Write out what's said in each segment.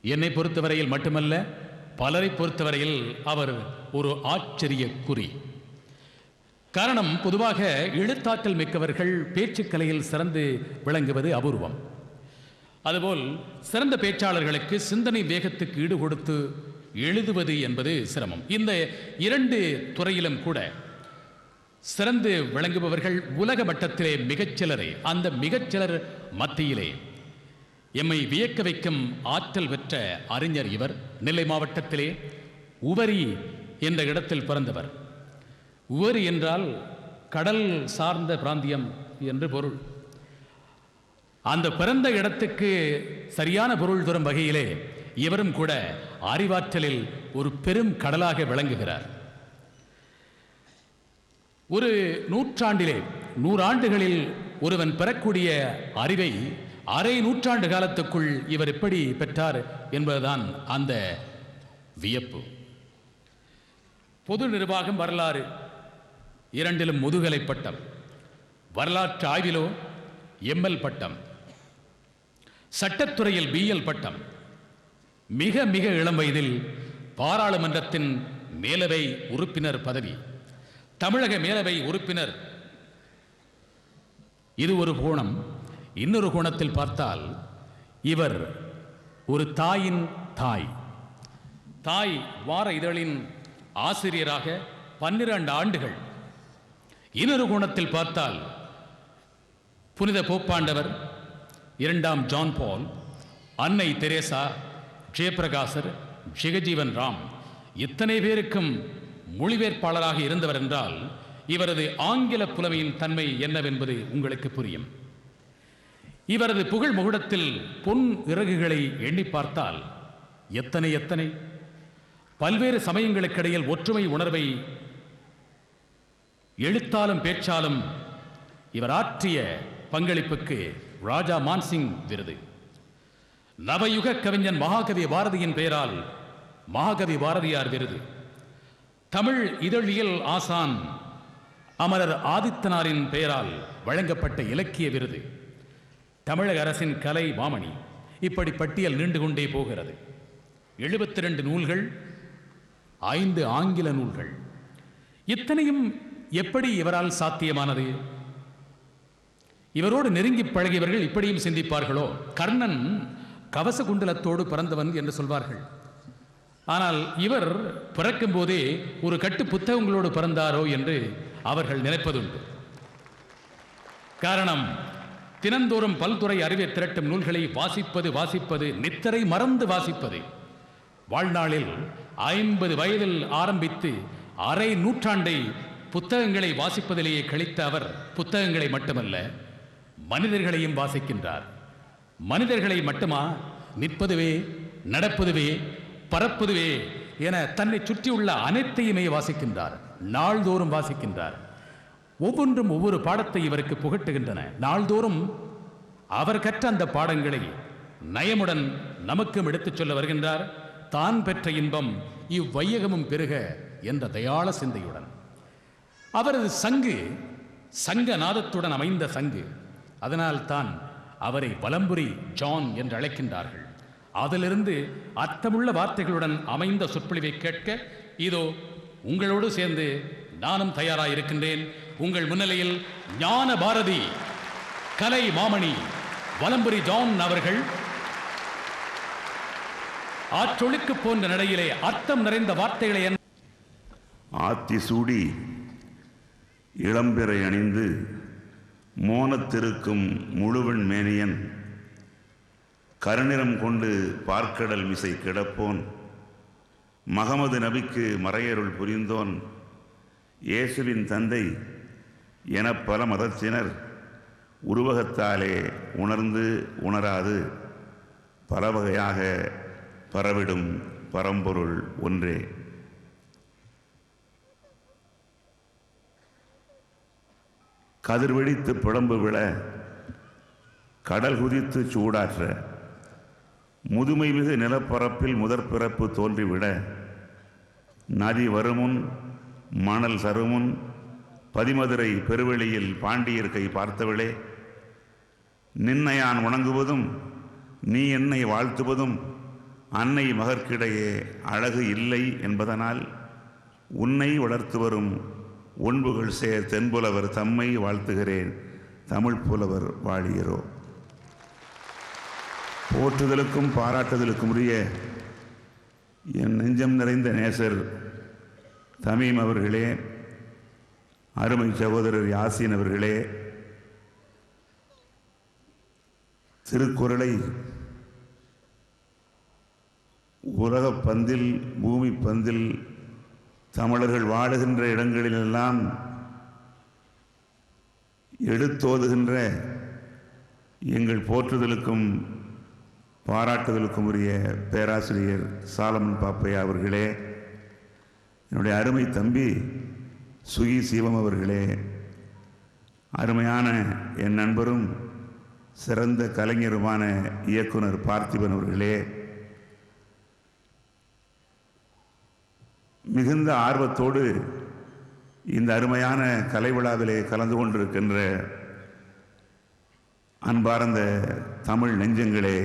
என்னை பொறுத்தவரையில் மட்டுமல்ல, பலரை பொறுத்தவரையில் அவர் ஒரு ஆச்சரிய குறி. காரணம், பொதுவாக எழுத்தாற்றல் மிக்கவர்கள் பேச்சுக்கலையில் சிறந்து விளங்குவது அபூர்வம். அதுபோல் சிறந்த பேச்சாளர்களுக்கு சிந்தனை வேகத்துக்கு ஈடு கொடுத்து எழுதுவது என்பது சிரமம். இந்த இரண்டு துறையிலும் கூட சிறந்து விளங்குபவர்கள் உலக மட்டத்திலே மிகச்சிலரை, அந்த மிகச்சிலர் மத்தியிலே எம்மை வியக்க வைக்கும் ஆற்றல் பெற்ற அறிஞர் இவர். நெல்லை மாவட்டத்திலே உவரி என்ற இடத்தில் பிறந்தவர். உவரி என்றால் கடல் சார்ந்த பிராந்தியம் என்று பொருள். அந்த பிறந்த இடத்துக்கு சரியான பொருள் தரும் வகையிலே இவரும் கூட அறிவாற்றலில் ஒரு பெரும் கடலாக விளங்குகிறார். ஒரு நூற்றாண்டிலே, 100 ஆண்டுகளில் ஒருவன் பெறக்கூடிய அறிவை அரை நூற்றாண்டு காலத்துக்குள் இவர் எப்படி பெற்றார் என்பதுதான் அந்த வியப்பு. பொது நிர்வாகம், வரலாறு இரண்டிலும் முதுகலை பட்டம், வரலாற்று ஆய்விலோ எம்எல் பட்டம், சட்டத்துறையில் பிஎல் பட்டம், மிக மிக இளம் வயதில் பாராளுமன்றத்தின் மேலவை உறுப்பினர் பதவி, தமிழக மேலவை உறுப்பினர். இது ஒரு கோணம். இன்னொரு கோணத்தில் பார்த்தால் இவர் ஒரு தாயின் தாய். தாய் வார இதழின் ஆசிரியராக 12 ஆண்டுகள். இன்னொரு கோணத்தில் பார்த்தால் புனித போப்பாண்டவர், 2ஆம் ஜான் பால், அன்னை தெரேசா, ஜெயபிரகாசர், ஜெகஜீவன் ராம், இத்தனை பேருக்கும் மொழிபெயர்ப்பாளராக இருந்தவர் என்றால் இவரது ஆங்கில புலமையின் தன்மை என்னவென்பது உங்களுக்கு புரியும். இவரது புகழ் முகுடத்தில் பொன் இறகுகளை எண்ணி பார்த்தால் எத்தனை எத்தனை பல்வேறு சமயங்களுக்கிடையில் ஒற்றுமை உணர்வை எழுத்தாலும் பேச்சாலும் இவர் ஆற்றிய பங்களிப்புக்கு ராஜா மான்சிங் விருது, நவயுக கவிஞன் மகாகவி பாரதியின் பெயரால் மகாகவி பாரதியார் விருது, தமிழ் இதழியல் ஆசான் அமரர் ஆதித்தனாரின் பெயரால் வழங்கப்பட்ட இலக்கிய விருது, தமிழக அரசின் கலை மாமணி, இப்படி பட்டியல் நீண்டு கொண்டே போகிறது. 72 நூல்கள், 5 ஆங்கில நூல்கள். இத்தனையும் எப்படி இவரால் சாத்தியமானது? இவரோடு நெருங்கி பழகியவர்கள் இப்படியும் சிந்திப்பார்களோ, கர்ணன் கவச குண்டலத்தோடு பிறந்தவன் என்று சொல்வார்கள். ஆனால் இவர் பிறக்கும் போதே ஒரு கட்டு புத்தகங்களோடு பிறந்தாரோ என்று அவர்கள் நினைப்பதுண்டு. காரணம், தினந்தோறும் பல்துறை அறிவை திரட்டும் நூல்களை வாசிப்பது, நித்தரை மறந்து வாசிப்பது. வாழ்நாளில் 50 வயதில் ஆரம்பித்து அரை நூற்றாண்டை புத்தகங்களை வாசிப்பதிலேயே கழித்த அவர் புத்தகங்களை மட்டுமல்ல, மனிதர்களையும் வாசிக்கின்றார். மனிதர்களை மட்டுமா, நிற்பதுவே, நடப்பதுவே, பறப்பதுவே என தன்னை சுற்றியுள்ள அனைத்தையுமே வாசிக்கின்றார். நாள்தோறும் வாசிக்கின்றார். ஒவ்வொன்றும் ஒவ்வொரு பாடத்தை இவருக்கு புகட்டுகின்றன. நாள்தோறும் அவர் கற்ற அந்த பாடங்களை நயமுடன் நமக்கும் எடுத்துச் சொல்ல வருகின்றார். தான் பெற்ற இன்பம் இவ்வையகமும் பெருக என்ற தயாள சிந்தையுடன். அவரது சங்கு சங்க நாதத்துடன் அமைந்த சங்கு. அதனால் தான் அவரை வலம்புரி ஜான் என்று அழைக்கின்றார்கள். அதிலிருந்து அர்த்தமுள்ள வார்த்தைகளுடன் அமைந்த சொற்பொழிவை கேட்க இதோ உங்களோடு சேர்ந்து நானும் தயாராயிருக்கின்றேன். உங்கள் முன்னிலையில் ஞான பாரதி, கலை மாமணி வலம்புரி ஜான் அவர்கள் ஆற்றொழுக்கு போன்ற நடையிலே அர்த்தம் நிறைந்த வார்த்தைகளை ஆத்தி சூடி இளம்பிறை அணிந்து மோனத்திருக்கும் முழுவன் மேனியன் கருநிறம் கொண்டு பார்க்கடல் மிசை கிடப்போன் மகமது நபிக்கு மறையருள் புரிந்தோன் இயேசுவின் தந்தை என பல மதத்தினர் உருவகத்தாலே உணர்ந்து உணராது பல வகையாக பரவிடும் பரம்பொருள் ஒன்றே. கதிர்வெடித்து புலம்பு விழ கடல் குதித்து சூடாற்ற முதுமை மிகு நிலப்பரப்பில் முதற் பிறப்பு தோன்றிவிட நதி வருமுன் மணல் சருமுன் பதிமதுரை பெருவெளியில் பாண்டியர் கை பார்த்தவளே, நின்னையான் வணங்குவதும் நீ என்னை வாழ்த்துவதும் அன்னை மகற்கிடையே அழகு இல்லை என்பதனால் உன்னை வளர்த்து வரும் ஒன்புகள் சேர் தென்புலவர் தம்மை வாழ்த்துகிறேன் தமிழ் புலவர் வாழியரோ. போற்றுதலுக்கும் பாராட்டுதலுக்கும் உரிய என் நெஞ்சம் நிறைந்த நேசர் தமீம் அவர்களே, அருமை சகோதரர் யாசின் அவர்களே, திருக்குறளை உலகப் பந்தில் பூமி பந்தில் தமிழர்கள் வாழுகின்ற இடங்களிலெல்லாம் எடுத்தோதுகின்ற எங்கள் போற்றுதலுக்கும் பாராட்டுதலுக்கும் உரிய பேராசிரியர் சாலமன் பாப்பையா அவர்களே, என்னுடைய அருமை தம்பி சுகி சிவம் அவர்களே, அருமையான என் நண்பரும் சிறந்த கலைஞருமான இயக்குனர் பார்த்திபன் அவர்களே, மிகுந்த ஆர்வத்தோடு இந்த அருமையான கலை விழாவிலே கலந்து கொண்டிருக்கின்ற அன்பார்ந்த தமிழ் நெஞ்சங்களே,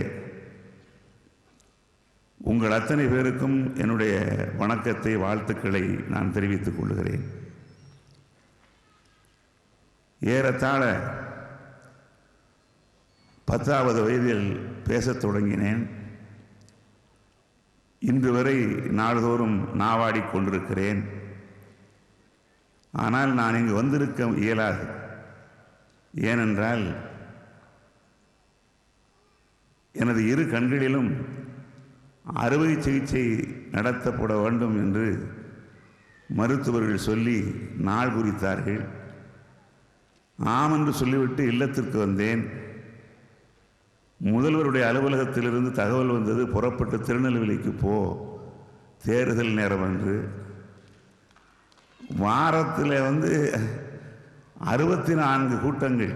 உங்கள் அத்தனை பேருக்கும் என்னுடைய வணக்கத்தை வாழ்த்துக்களை நான் தெரிவித்துக் கொள்கிறேன். ஏறத்தாழ 10வது வயதில் பேசத் தொடங்கினேன். இன்று வரை நாள்தோறும் நாவாடிக் கொண்டிருக்கிறேன். ஆனால் நான் இங்கு வந்திருக்க இயலாது. ஏனென்றால் எனது இரு கண்களிலும் அறுவை சிகிச்சை நடத்தப்பட வேண்டும் என்று மருத்துவர்கள் சொல்லி நாள் குறித்தார்கள். ஆம் என்று சொல்லிவிட்டு இல்லத்திற்கு வந்தேன். முதல்வருடைய அலுவலகத்திலிருந்து தகவல் வந்தது, புறப்பட்டு திருநெல்வேலிக்கு போ, தேர்தல் நேரம் என்று. வாரத்தில் 64 கூட்டங்கள்.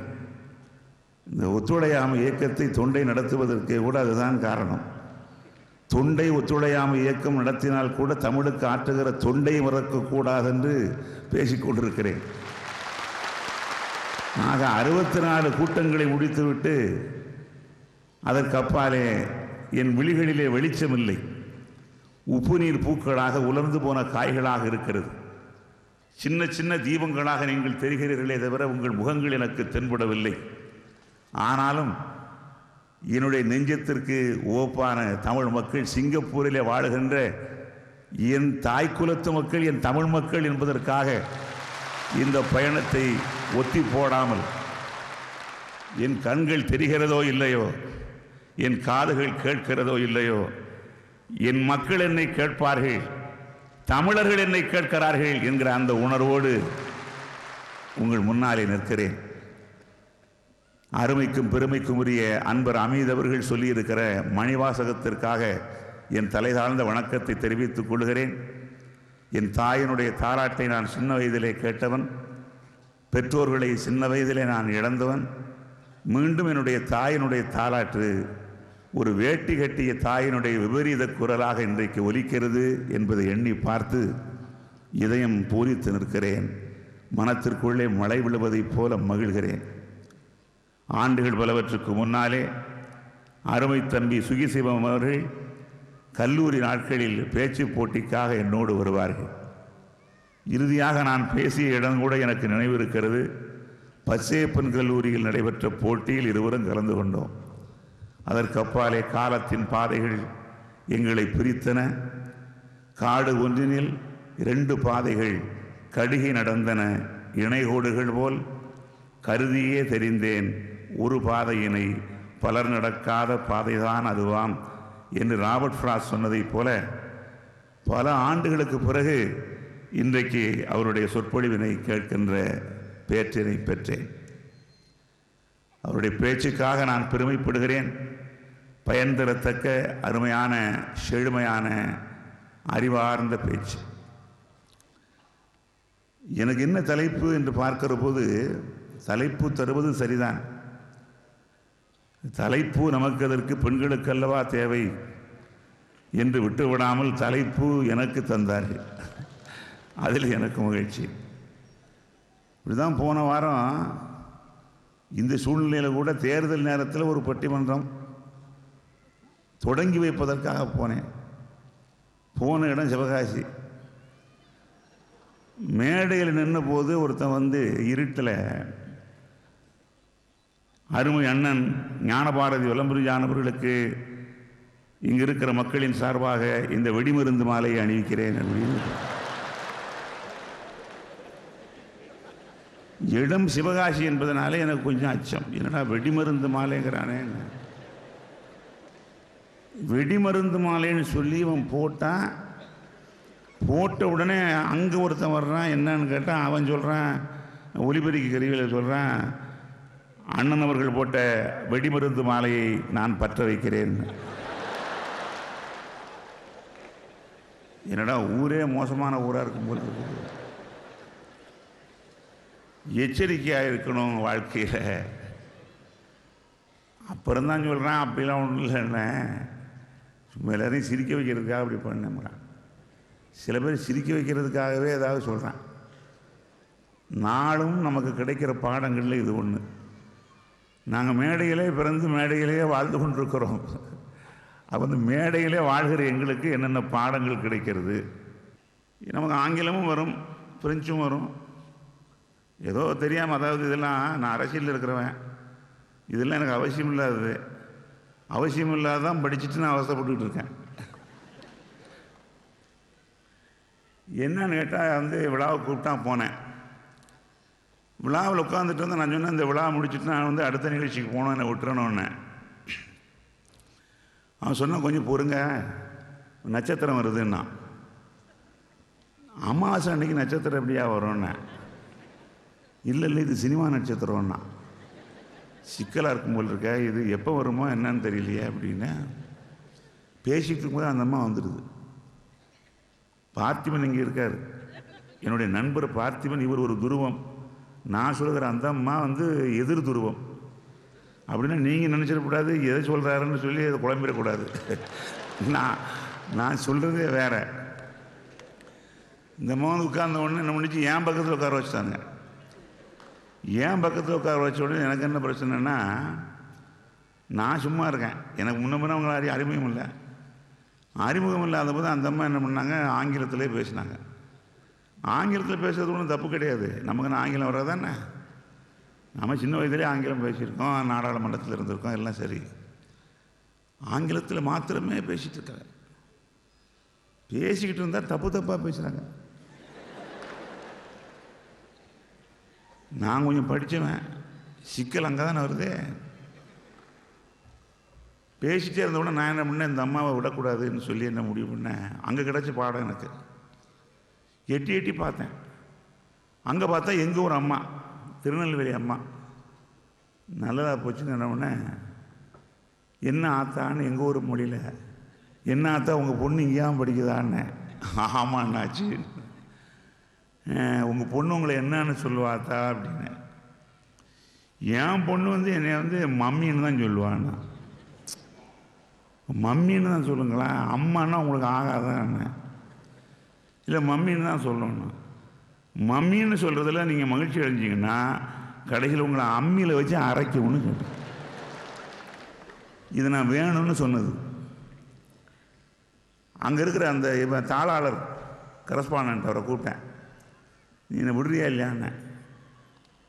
இந்த ஒத்துழையாமை இயக்கத்தை தொண்டை நடத்துவதற்கே கூட அதுதான் காரணம். தொண்டை ஒத்துழையாமை இயக்கம் நடத்தினால் கூட தமிழுக்கு ஆற்றுகிற தொண்டை மறக்கக்கூடாது என்று பேசிக்கொண்டிருக்கிறேன். ஆக 64 கூட்டங்களை முடித்துவிட்டு அதற்கப்பாலே என் விழிகளிலே வெளிச்சமில்லை. உப்பு நீர் பூக்களாக உலர்ந்து போன காய்களாக இருக்கிறது. சின்ன சின்ன தீபங்களாக நீங்கள் தெரிகிறீர்களே தவிர உங்கள் முகங்கள் எனக்கு தென்படவில்லை. ஆனாலும் என்னுடைய நெஞ்சத்திற்கு ஓப்பான தமிழ் மக்கள், சிங்கப்பூரிலே வாழுகின்ற என் தாய்க்குலத்து மக்கள், என் தமிழ் மக்கள் என்பதற்காக இந்த பயணத்தை ஒத்தி போடாமல் என் கண்கள் தெரிகிறதோ இல்லையோ, என் காதுகள் கேட்கிறதோ இல்லையோ, என் மக்கள் என்னை கேட்பார்கள், தமிழர்கள் என்னை கேட்கிறார்கள் என்கிற அந்த உணர்வோடு உங்கள் முன்னாலே நிற்கிறேன். அருமைக்கும் பெருமைக்கும் உரிய அன்பர் அமீத் அவர்கள் சொல்லியிருக்கிற மணிவாசகத்திற்காக என் தலை தாழ்ந்த வணக்கத்தை தெரிவித்துக் கொள்கிறேன். என் தாயினுடைய தாலாட்டை நான் சின்ன வயதிலே கேட்டவன். பெற்றோர்களை சின்ன வயதிலே நான் இழந்தவன். மீண்டும் என்னுடைய தாயினுடைய தாலாட்டு ஒரு வேட்டி கட்டிய தாயினுடைய விபரீத குரலாக இன்றைக்கு ஒலிக்கிறது என்பதை எண்ணி பார்த்து இதயம் பூரித்து நிற்கிறேன். மனத்திற்குள்ளே மழை விழுவதைப் போல மகிழ்கிறேன். ஆண்டுகள் பலவற்றுக்கு முன்னாலே அருமை தம்பி சுகிசிவம் அவர்கள் கல்லூரி நாட்களில் பேச்சு போட்டிக்காக என்னோடு வருவார்கள். இறுதியாக நான் பேசிய இடம் கூட எனக்கு நினைவிருக்கிறது. பச்சையப்பன் கல்லூரியில் நடைபெற்ற போட்டியில் இருவரும் கலந்து கொண்டோம். அதற்கப்பாலே காலத்தின் பாதைகள் எங்களை பிரித்தன. காடு ஒன்றினில் 2 பாதைகள் கடுகி நடந்தன இணைகோடுகள் போல். கருதியே தெரிந்தேன் ஒரு பாதையினை பலர் நடக்காத பாதைதான் அதுவாம் என்று ராபர்ட் ஃப்ராஸ்ட் சொன்னதைப் போல பல ஆண்டுகளுக்கு பிறகு இன்றைக்கு அவருடைய சொற்பொழிவினை கேட்கின்ற பேற்றினை பெற்றேன். அவருடைய பேச்சுக்காக நான் பெருமைப்படுகிறேன். பயன் தரத்தக்க அருமையான செழுமையான அறிவார்ந்த பேச்சு. எனக்கு என்ன தலைப்பு என்று பார்க்கிற போது தலைப்பு தருவது சரிதான். தலைப்பு நமக்கு அதற்கு பெண்களுக்கு அல்லவா தேவை என்று விட்டுவிடாமல் தலைப்பு எனக்கு தந்தார்கள். அதில் எனக்கு மகிழ்ச்சி. இப்படிதான் போன வாரம் இந்த சூழ்நிலையில் கூட தேர்தல் நேரத்தில் ஒரு பட்டிமன்றம், தொடங்கி வைப்பதற்காக போனேன். போன இடம் சிவகாசி. மேடையில் நின்ற போது ஒருத்தன் வந்து இருட்டில் அருமை அண்ணன் ஞானபாரதி விளம்பரம் அவர்களுக்கு இங்கு இருக்கிற மக்களின் சார்பாக இந்த வெடிமருந்து மாலையை அணிவிக்கிறேன் அப்படின்னு. இடம் சிவகாசி என்பதனாலே எனக்கு கொஞ்சம் அச்சம். என்னடா வெடிமருந்து மாலைங்கிறானே. வெடிமருந்து மாலைன்னு சொல்லி அவன் போட்டான். போட்ட உடனே அங்கே ஒருத்தன் வர்றான். என்னன்னு கேட்டால் அவன் சொல்கிறான், ஒலிபெருக்கி கருவியில் சொல்கிறான், அண்ணன் அவர்கள் போட்ட வெடிமருந்து மாலையை நான் பற்ற வைக்கிறேன். என்னடா ஊரே மோசமான ஊராக இருக்கும் போது இருக்குது. எச்சரிக்கையாக இருக்கணும் வாழ்க்கையில். அப்புறம் தான் சொல்கிறான், அப்படிலாம் ஒன்றும் இல்லைண்ணே, சும்மா எல்லாரையும் சிரிக்க வைக்கிறதுக்காக அப்படி பண்ணேன். சில பேர் சிரிக்க வைக்கிறதுக்காகவே ஏதாவது சொல்கிறான். நாளும் நமக்கு கிடைக்கிற பாடங்களில் இது ஒன்று. நாங்கள் மேடையிலே பிறந்து மேடையிலேயே வாழ்ந்து கொண்டிருக்கிறோம். அப்போ வந்து மேடையிலே வாழ்கிற எங்களுக்கு என்னென்ன பாடங்கள் கிடைக்கிறது. நமக்கு ஆங்கிலமும் வரும், பிரெஞ்சும் வரும். ஏதோ தெரியாமல், அதாவது இதெல்லாம் நான் அரசியலில் இருக்கிறவன், இதெல்லாம் எனக்கு அவசியம் இல்லாதது. அவசியம் இல்லாதான் படிச்சுட்டு நான் அவசரப்பட்டுக்கிட்டு இருக்கேன். என்னன்னு கேட்டால் வந்து விழாவை கூப்பிட்டா போனேன். விழாவில் உட்காந்துட்டு வந்து நான் சொன்னேன், இந்த விழா முடிச்சுட்டு நான் வந்து அடுத்த நிகழ்ச்சிக்கு போனோம், என்னை விட்டுறணுன்னு. அவன் சொன்னான், கொஞ்சம் பொறுங்க, நட்சத்திரம் வருதுன்னா. அமாவாசை அன்னைக்கு நட்சத்திரம் எப்படியா வரும்னு. இல்லை இது சினிமா நட்சத்திரம்னா. சிக்கலாக இருக்கும் போல் இருக்க, இது எப்போ வருமோ என்னன்னு தெரியலையே அப்படின்னு பேசிகிட்டு இருக்கும்போது அந்த அம்மா வந்துடுது. பார்த்திபன் இங்கே இருக்கார், என்னுடைய நண்பர் பார்த்திபன். இவர் ஒரு துருவம், நான் சொல்கிற அந்த அம்மா வந்து எதிர் துருவம். அப்படின்னா நீங்கள் நினச்சிடக்கூடாது எதை சொல்கிறாருன்னு சொல்லி அதை குழம்பிடக்கூடாது. நான் சொல்கிறதே வேற. இந்த அம்மா வந்து உட்கார்ந்த உடனே என்ன பண்ணிச்சு, என் பக்கத்தில் உட்கார வச்சுட்டாங்க. ஏன் பக்கத்தில் உட்கார வச்ச உடனே எனக்கு என்ன பிரச்சனைன்னா, நான் சும்மா இருக்கேன், எனக்கு முன்ன அவங்கள அறிமுகம் இல்லை. அறிமுகம் இல்லாத போது அந்த அம்மா என்ன பண்ணாங்க, ஆங்கிலத்திலே பேசினாங்க. ஆங்கிலத்தில் பேசுறது ஒன்றும் தப்பு கிடையாது, நமக்கு ஆங்கிலம் வர்றதானே. நம்ம சின்ன வயதிலே ஆங்கிலம் பேசியிருக்கோம், நாடாளுமன்றத்தில் இருந்திருக்கோம், எல்லாம் சரி. ஆங்கிலத்தில் மாத்திரமே பேசிகிட்டு இருக்காங்க. பேசிக்கிட்டு இருந்தால் தப்பாக பேசுகிறாங்க. நான் கொஞ்சம் படித்தவன், சிக்கல் அங்கே தானே வருது. பேசிகிட்டே இருந்தவுடனே நான் என்ன பண்ணேன், இந்த அம்மாவை விடக்கூடாதுன்னு சொல்லி என்ன முடிவு பண்ணேன். அங்கே கிடச்ச பாடம் எனக்கு. எட்டி பார்த்தேன். அங்கே பார்த்தா எங்கள் ஒரு அம்மா, திருநெல்வேலி அம்மா. நல்லதாக போச்சுன்னு என்ன பண்ணேன், என்ன ஆத்தான்னு எங்கள் ஊர் மொழியில், என்ன ஆத்தா உங்கள் பொண்ணு இங்கேயாவும் படிக்குதான்னு. ஆமாண்ணாச்சு, உங்கள் பொண்ணு உங்களை என்னன்னு சொல்லுவாத்தா அப்படின்னு. என் பொண்ணு வந்து என்னை வந்து மம்மின்னு தான் சொல்லுவான்னா. மம்மின்னு தான் சொல்லுங்களா, அம்மானா உங்களுக்கு ஆகாதான்னு. இல்லை மம்மின்னு தான் சொல்லணும். மம்மின்னு சொல்கிறதுல நீங்கள் மகிழ்ச்சி அடைஞ்சிங்கன்னா கடைசியில் உங்களை அம்மியில் வச்சு அரைக்கணும்னு சொல்கிறேன். இது நான் வேணும்னு சொன்னது. அங்கே இருக்கிற அந்த தாளாளர் கரஸ்பாண்டன்ட் அவரை கூப்பிட்டேன். நீ என்ன விடுறியா இல்லையான்னு.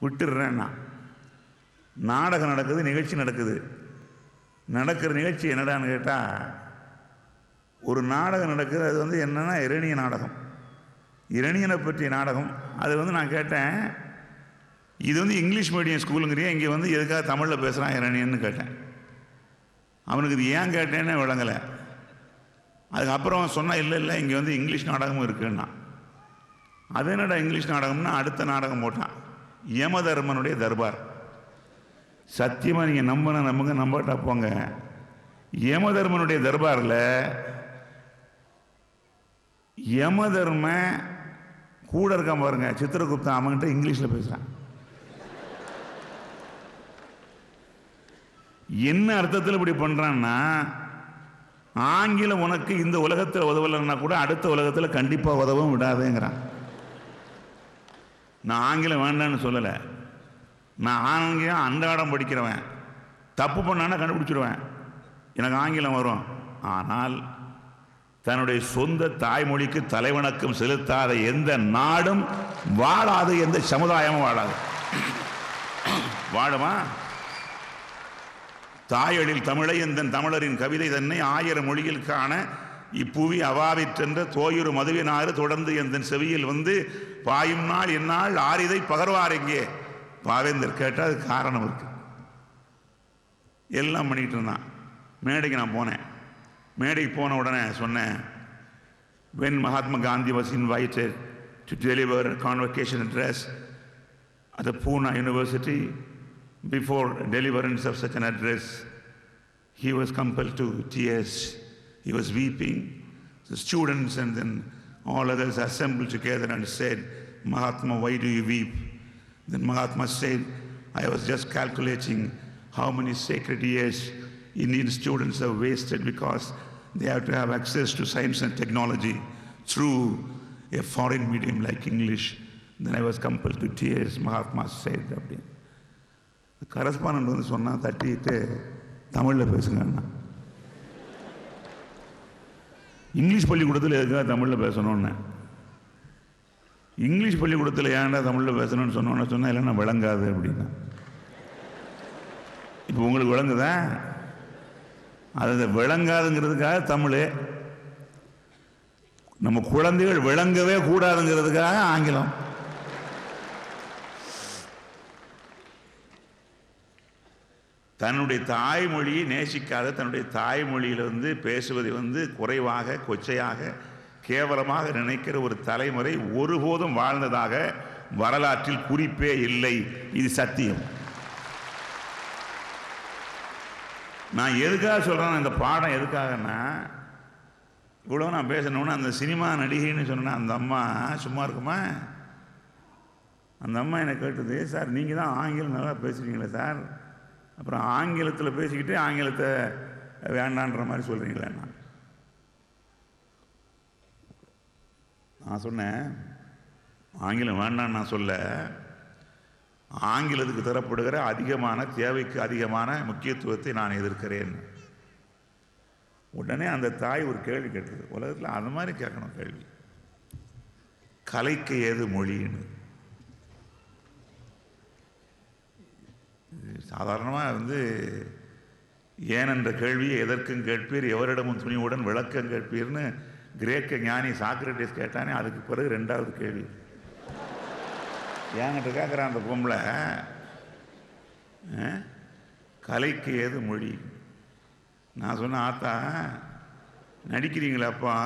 விட்டுடுறேன்னா. நாடகம் நடக்குது, நிகழ்ச்சி நடக்குது. நடக்கிற நிகழ்ச்சி என்னடான்னு கேட்டால், ஒரு நாடகம் நடக்குது. அது வந்து என்னென்னா இரணிய நாடகம், இரணியனை பற்றிய நாடகம். அது வந்து நான் கேட்டேன், இது வந்து இங்கிலீஷ் மீடியம் ஸ்கூலுங்கிறியா, இங்கே வந்து எதுக்காக தமிழில் பேசுகிறான் இரணியன்னு கேட்டேன். அவனுக்கு இது ஏன் கேட்டேன்னு விளங்கலை. அதுக்கப்புறம் சொன்னால் இல்லை இங்கே வந்து இங்கிலீஷ் நாடகமும் இருக்குன்னா. அது என்னடா இங்கிலீஷ் நாடகம்னா அடுத்த நாடகம் போட்டான், யமதர்மனுடைய தர்பார். சத்தியமாக நீங்கள் நம்புங்க, நம்பாட்டா போங்க. யமதர்மனுடைய தர்பாரில் யமதர்ம கூட இருக்கான் பாருங்க, சித்திரகுப்தன், அவன்கிட்ட இங்கிலீஷில் பேசுகிறான். என்ன அர்த்தத்தில் இப்படி பண்ணுறான்னா, ஆங்கிலம் உனக்கு இந்த உலகத்தில் உதவலைன்னா கூட அடுத்த உலகத்தில் கண்டிப்பாக உதவும் விடாதேங்கிறான். நான் ஆங்கிலம் வேண்டான்னு சொல்லலை. நான் ஆங்கிலம் அன்றாடம் படிக்கிறவன். தப்பு பண்ணான்னா கண்டுபிடிச்சிடுவேன், எனக்கு ஆங்கிலம் வரும். ஆனால் தன்னுடைய சொந்த தாய்மொழிக்கு தலைவணக்கம் செலுத்தாத எந்த நாடும் வாழாது, எந்த சமுதாயமும் வாழாது. வாழுமா? தாயெழில் தமிழை எந்தன் தமிழரின் கவிதை தன்னை 1000 மொழியில் காண இப்புவி அவாவிற்றென்ற தோயுறு மதுவினாறு தொடர்ந்து எந்தன் செவியில் வந்து பாயும் நாள் என்னால் ஆரிதை பகர்வார் எங்கே. பாவேந்தர் கேட்டால் அது காரணம் இருக்கு. எல்லாம் பண்ணிக்கிட்டு இருந்தான். மேடைக்கு நான் போனேன். மேடைக்கு போன உடனே சொன்னேன், when Mahatma Gandhi was invited to deliver a convocation address at the Pune University, before deliverance of such an address, he was compelled to tears. He was weeping. The students and then all others assembled together and said, Mahatma, why do you weep? Then Mahatma said, I was just calculating how many sacred years Indian students have wasted because they have to have access to science and technology through a foreign medium like English. Then I was compelled to tears, Mahatma said. Correspondent வந்து சொன்னால் தட்டிட்டு தமிழில் பேசுங்கன்னா, English பள்ளிக்கூடத்தில் எதுக்காக தமிழில் பேசணும்னு, English பள்ளிக்கூடத்தில் ஏன்டா தமிழில் பேசணும்னு சொன்னால் இல்லைன்னா விளங்காது அப்படின்னா. இப்போ உங்களுக்கு விளங்குதா? அது விளங்காதுங்கிறதுக்காக தமிழ், நம்ம குழந்தைகள் விளங்கவே கூடாதுங்கிறதுக்காக ஆங்கிலம். தன்னுடைய தாய்மொழியை நேசிக்காத, தன்னுடைய தாய்மொழியில் பேசுவதை குறைவாக, கொச்சையாக, கேவலமாக நினைக்கிற ஒரு தலைமுறை ஒருபோதும் வாழ்ந்ததாக வரலாற்றில் குறிப்பே இல்லை. இது சத்தியம். நான் எதுக்காக சொல்கிறேன், இந்த பாடம் எதுக்காகன்னா, இவ்வளோ நான் பேசணும்னா அந்த சினிமா நடிகைன்னு சொன்னேன்னா அந்த அம்மா சும்மா இருக்குமா? அந்த அம்மா என்னை கேட்டது, சார் நீங்கள் தான் ஆங்கிலம் நல்லா பேசுகிறீங்களே சார், அப்புறம் ஆங்கிலத்தில் பேசிக்கிட்டு ஆங்கிலத்தை வேண்டான்ற மாதிரி சொல்கிறீங்களே. நான் சொன்னேன், ஆங்கிலம் வேண்டான்னு நான் சொல்ல, ஆங்கிலத்துக்கு தரப்படுகிற அதிகமான தேவைக்கு அதிகமான முக்கியத்துவத்தை நான் எதிர்க்கிறேன். உடனே அந்த தாய் ஒரு கேள்வி கேட்டது. உலகத்தில் அந்த மாதிரி கேட்கணும் கேள்வி. கலைக்கு ஏது மொழின்னு. சாதாரணமாக ஏன் என்ற கேள்வியை எதற்கும் கேட்பீர், எவரிடமும் துணிவுடன் விளக்கம் கேட்பீர்னு கிரேக்க ஞானி சாக்ரட்டிஸ் கேட்டானே. அதுக்கு பிறகு 2வது கேள்வி ஏங்கிட்ட கேட்குறான் அந்த பொம்பளை, கலைக்கு ஏது மொழி. நான் சொன்னேன், ஆத்தா நடிக்கிறீங்களாப்பா,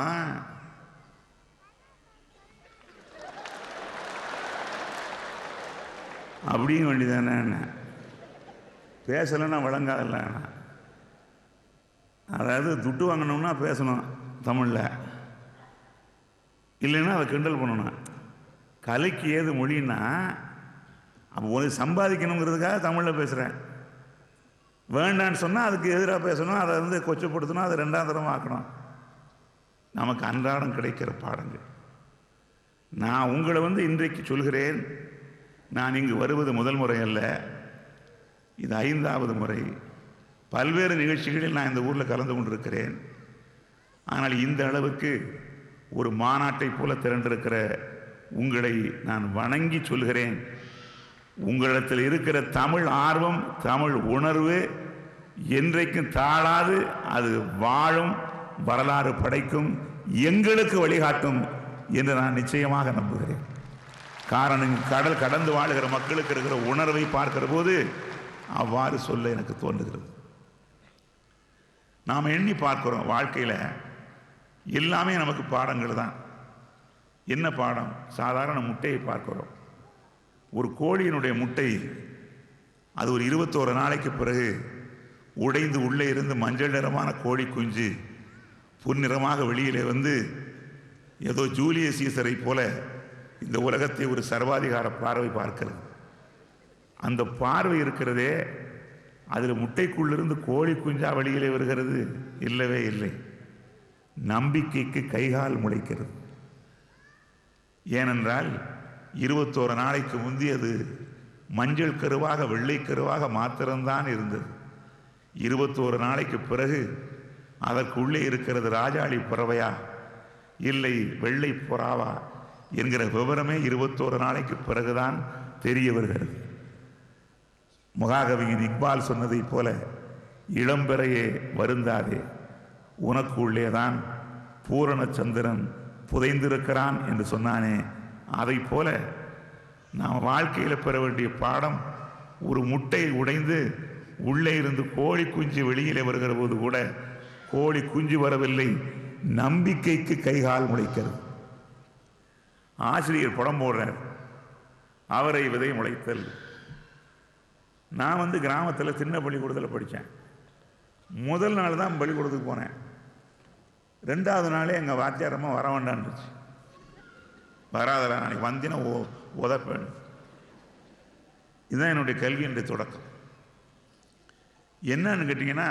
அப்படிங்க வேண்டியதானே, பேசலைன்னா விளங்காதில்ல. அதாவது துட்டு வாங்கணும்னா பேசணும் தமிழில், இல்லைன்னா அதை கிண்டல் பண்ணணும். கலைக்கு ஏது மொழின்னா அப்போ ஒரு சம்பாதிக்கணுங்கிறதுக்காக தமிழில் பேசுகிறேன். வேண்டான்னு சொன்னால் அதுக்கு எதிராக பேசணும், அதை கொச்சப்படுத்தணும், அதை 2ஆம் தரமாக ஆக்கணும். நமக்கு அன்றாடம் கிடைக்கிற பாடங்கள். நான் உங்களை இன்றைக்கு சொல்கிறேன், நான் இங்கு வருவது முதல் முறை அல்ல, இது 5வது முறை. பல்வேறு நிகழ்ச்சிகளில் நான் இந்த ஊரில் கலந்து கொண்டிருக்கிறேன். ஆனால் இந்த அளவுக்கு ஒரு மாநாட்டை போல திரண்டிருக்கிற உங்களை நான் வணங்கி சொல்கிறேன், உங்களிடத்தில் இருக்கிற தமிழ் ஆர்வம், தமிழ் உணர்வு என்றைக்கும் தாழாது, அது வாழும், வரலாறு படைக்கும், எங்களுக்கு வழிகாட்டும் என்று நான் நிச்சயமாக நம்புகிறேன். காரணம், கடல் கடந்து வாழுகிற மக்களுக்கு இருக்கிற உணர்வை பார்க்கிற போது அவ்வாறு சொல்ல எனக்கு தோன்றுகிறது. நாம் எண்ணி பார்க்கிறோம், வாழ்க்கையில் எல்லாமே நமக்கு பாடங்கள் தான். என்ன பாடம்? சாதாரண முட்டையை பார்க்கிறோம். ஒரு கோழியினுடைய முட்டை அது ஒரு 21 நாளைக்கு பிறகு உடைந்து உள்ளே இருந்து மஞ்சள் நிறமான கோழி குஞ்சு பொன்னிறமாக வெளியிலே ஏதோ ஜூலியஸ் சீசரை போல இந்த உலகத்தை ஒரு சர்வாதிகார பார்வை பார்க்கிறது. அந்த பார்வை இருக்கிறதே, அதில் முட்டைக்குள்ளிருந்து கோழி குஞ்சா வெளியிலே வருகிறது? இல்லவே இல்லை. நம்பிக்கைக்கு கைகால் முளைக்கிறது. ஏனென்றால் 21 நாளைக்கு முந்தி அது மஞ்சள் கருவாக, வெள்ளை கருவாக மாத்திரம்தான் இருந்தது. 21 நாளைக்கு பிறகு அதற்கு உள்ளே இருக்கிறது ராஜாளி பறவையா இல்லை வெள்ளை புறாவா என்கிற விவரமே 21 நாளைக்கு பிறகுதான் தெரிய வருகிறது. மகாகவியின் இக்பால் சொன்னதைப் போல இளம்பெறையே வருந்தாதே, உனக்கு உள்ளேதான் பூரண சந்திரன் புதைந்திருக்கிறான் என்று சொன்னானே, அதை போல நாம் வாழ்க்கையில் பெற வேண்டிய பாடம், ஒரு முட்டை உடைந்து உள்ளே இருந்து கோழி குஞ்சு வெளியிலே வருகிற போது கூட கோழி குஞ்சு வரவில்லை, நம்பிக்கைக்கு கைகால் முளைக்கிறது. ஆசிரியர் படம் போடுறார், அவரை விதை முளைத்தல். நான் கிராமத்தில் சின்ன பள்ளிக்கூடத்தில் படித்தேன். முதல் நாள் தான் பள்ளிக்கூடத்துக்கு போனேன். 2வது நாளே எங்கள் வாத்தியாரம்மா வர வேண்டான்னுச்சு. வராதல, நாளைக்கு வந்தினா உதப்பேன். இதுதான் என்னுடைய கல்வியினுடைய தொடக்கம். என்னன்னு கேட்டிங்கன்னா,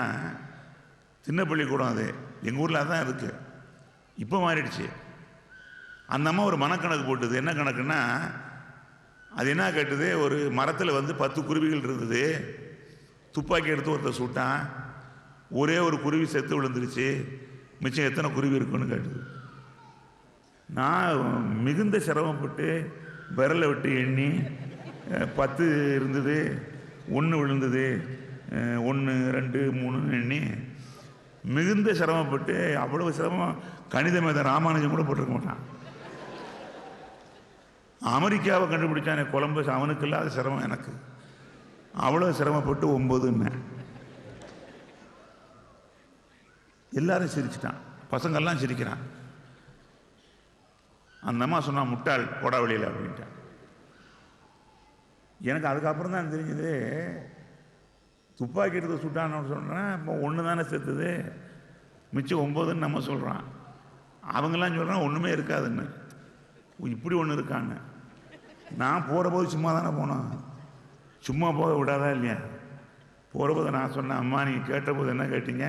சின்ன பள்ளிக்கூடம் அது எங்கள் ஊரில் தான் இருக்குது. இப்போ மாறிடுச்சு. அந்த அம்மா ஒரு மனக்கணக்கு போட்டுது. என்ன கணக்குன்னா, அது என்ன கேட்டுது, ஒரு மரத்தில் 10 குருவிகள் இருந்தது. துப்பாக்கி எடுத்து ஒருத்தர் சுட்டான், ஒரே ஒரு குருவி செத்து விழுந்துருச்சு, மிச்சம் எத்தனை குருவி இருக்குன்னு கேட்டுது. நான் மிகுந்த சிரமப்பட்டு விரலை விட்டு எண்ணி 10 இருந்தது, 1 விழுந்தது, 1 2 3 எண்ணி மிகுந்த சிரமப்பட்டு, அவ்வளவு சிரமம் கணித மேதை ராமானுஜம் கூட போட்டிருக்க மாட்டான். அமெரிக்காவை கண்டுபிடிச்சானே கொலம்பஸ், அவனுக்கு இல்லாத சிரமம் எனக்கு. அவ்வளோ சிரமப்பட்டு 9. எல்லாரும் சிரிச்சிட்டான், பசங்கள்லாம் சிரிக்கிறான். அந்த அம்மா சொன்னா, முட்டாள் போடா வெளியில் அப்படின்ட்டான். எனக்கு அதுக்கப்புறம் தான் தெரிஞ்சது, துப்பாக்கி எடுத்து சுட்டான்னு சொல்கிறேன். இப்போ 1 தானே செத்துது, மிச்சம் 9ன்னு நம்ம சொல்கிறான். அவங்கெல்லாம் சொல்கிறான் ஒன்றுமே இருக்காதுன்னு. இப்படி ஒன்று இருக்கான்னு. நான் போகிற போது சும்மா தானே போனோம், சும்மா போக விடாதா இல்லையா? போகிற போது நான் சொன்னேன், அம்மா நீங்கள் கேட்ட போது என்ன கேட்டீங்க,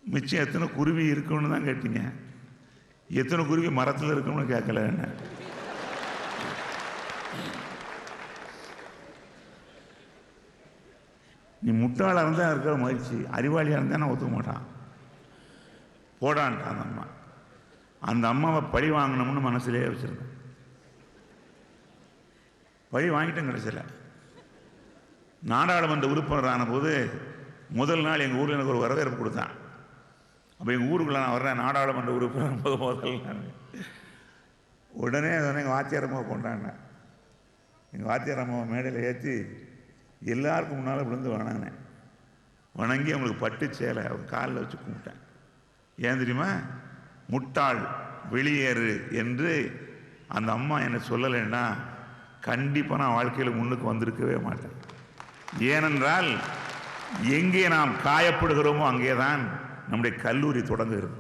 மிச்சம் எத்தனை குருவி இருக்குன்னு தான் கேட்டீங்க, எத்தனை குருவி மரத்தில் இருக்குன்னு கேட்கல. என்ன நீ முட்டாளாக இருந்தால் இருக்கிற மகிழ்ச்சி, அறிவாளியாக இருந்தால் நான் ஒத்துக்க மாட்டான், போடான்ட்டான் அந்த அம்மா. அந்த அம்மாவை பழி வாங்கணும்னு மனசுலேயே வச்சுருந்தேன். பழி வாங்கிட்டும் கிடைச்சல. நாடாளுமன்ற உறுப்பினரான போது முதல் நாள் எங்கள் ஊரில் எனக்கு ஒரு வரவேற்பு கொடுத்தான். அப்போ எங்கள் ஊருக்குள்ளே நான் வர்றேன், நாடாளுமன்ற உறுப்பினர் முதல் நாள். உடனே எங்கள் வாத்தியாரம்மாவை கொண்டாடினேன். எங்கள் வாத்தியாரம்மாவை மேடையில் ஏற்றி எல்லாருக்கும் முன்னால் விழுந்து வணங்கினேன். வணங்கி அவங்களுக்கு பட்டு சேலை அவங்க காலில் வச்சு கும்பிட்டேன். ஏன் தெரியுமா? முட்டாள் வெளியேறு என்று அந்த அம்மா என்னை சொல்லலைன்னா கண்டிப்பாக நான் வாழ்க்கையில் முன்னுக்கு வந்திருக்கவே மாட்டேன். ஏனென்றால் எங்கே நாம் காயப்படுகிறோமோ அங்கே தான் நம்முடைய கல்லூரி தொடங்குகிறது.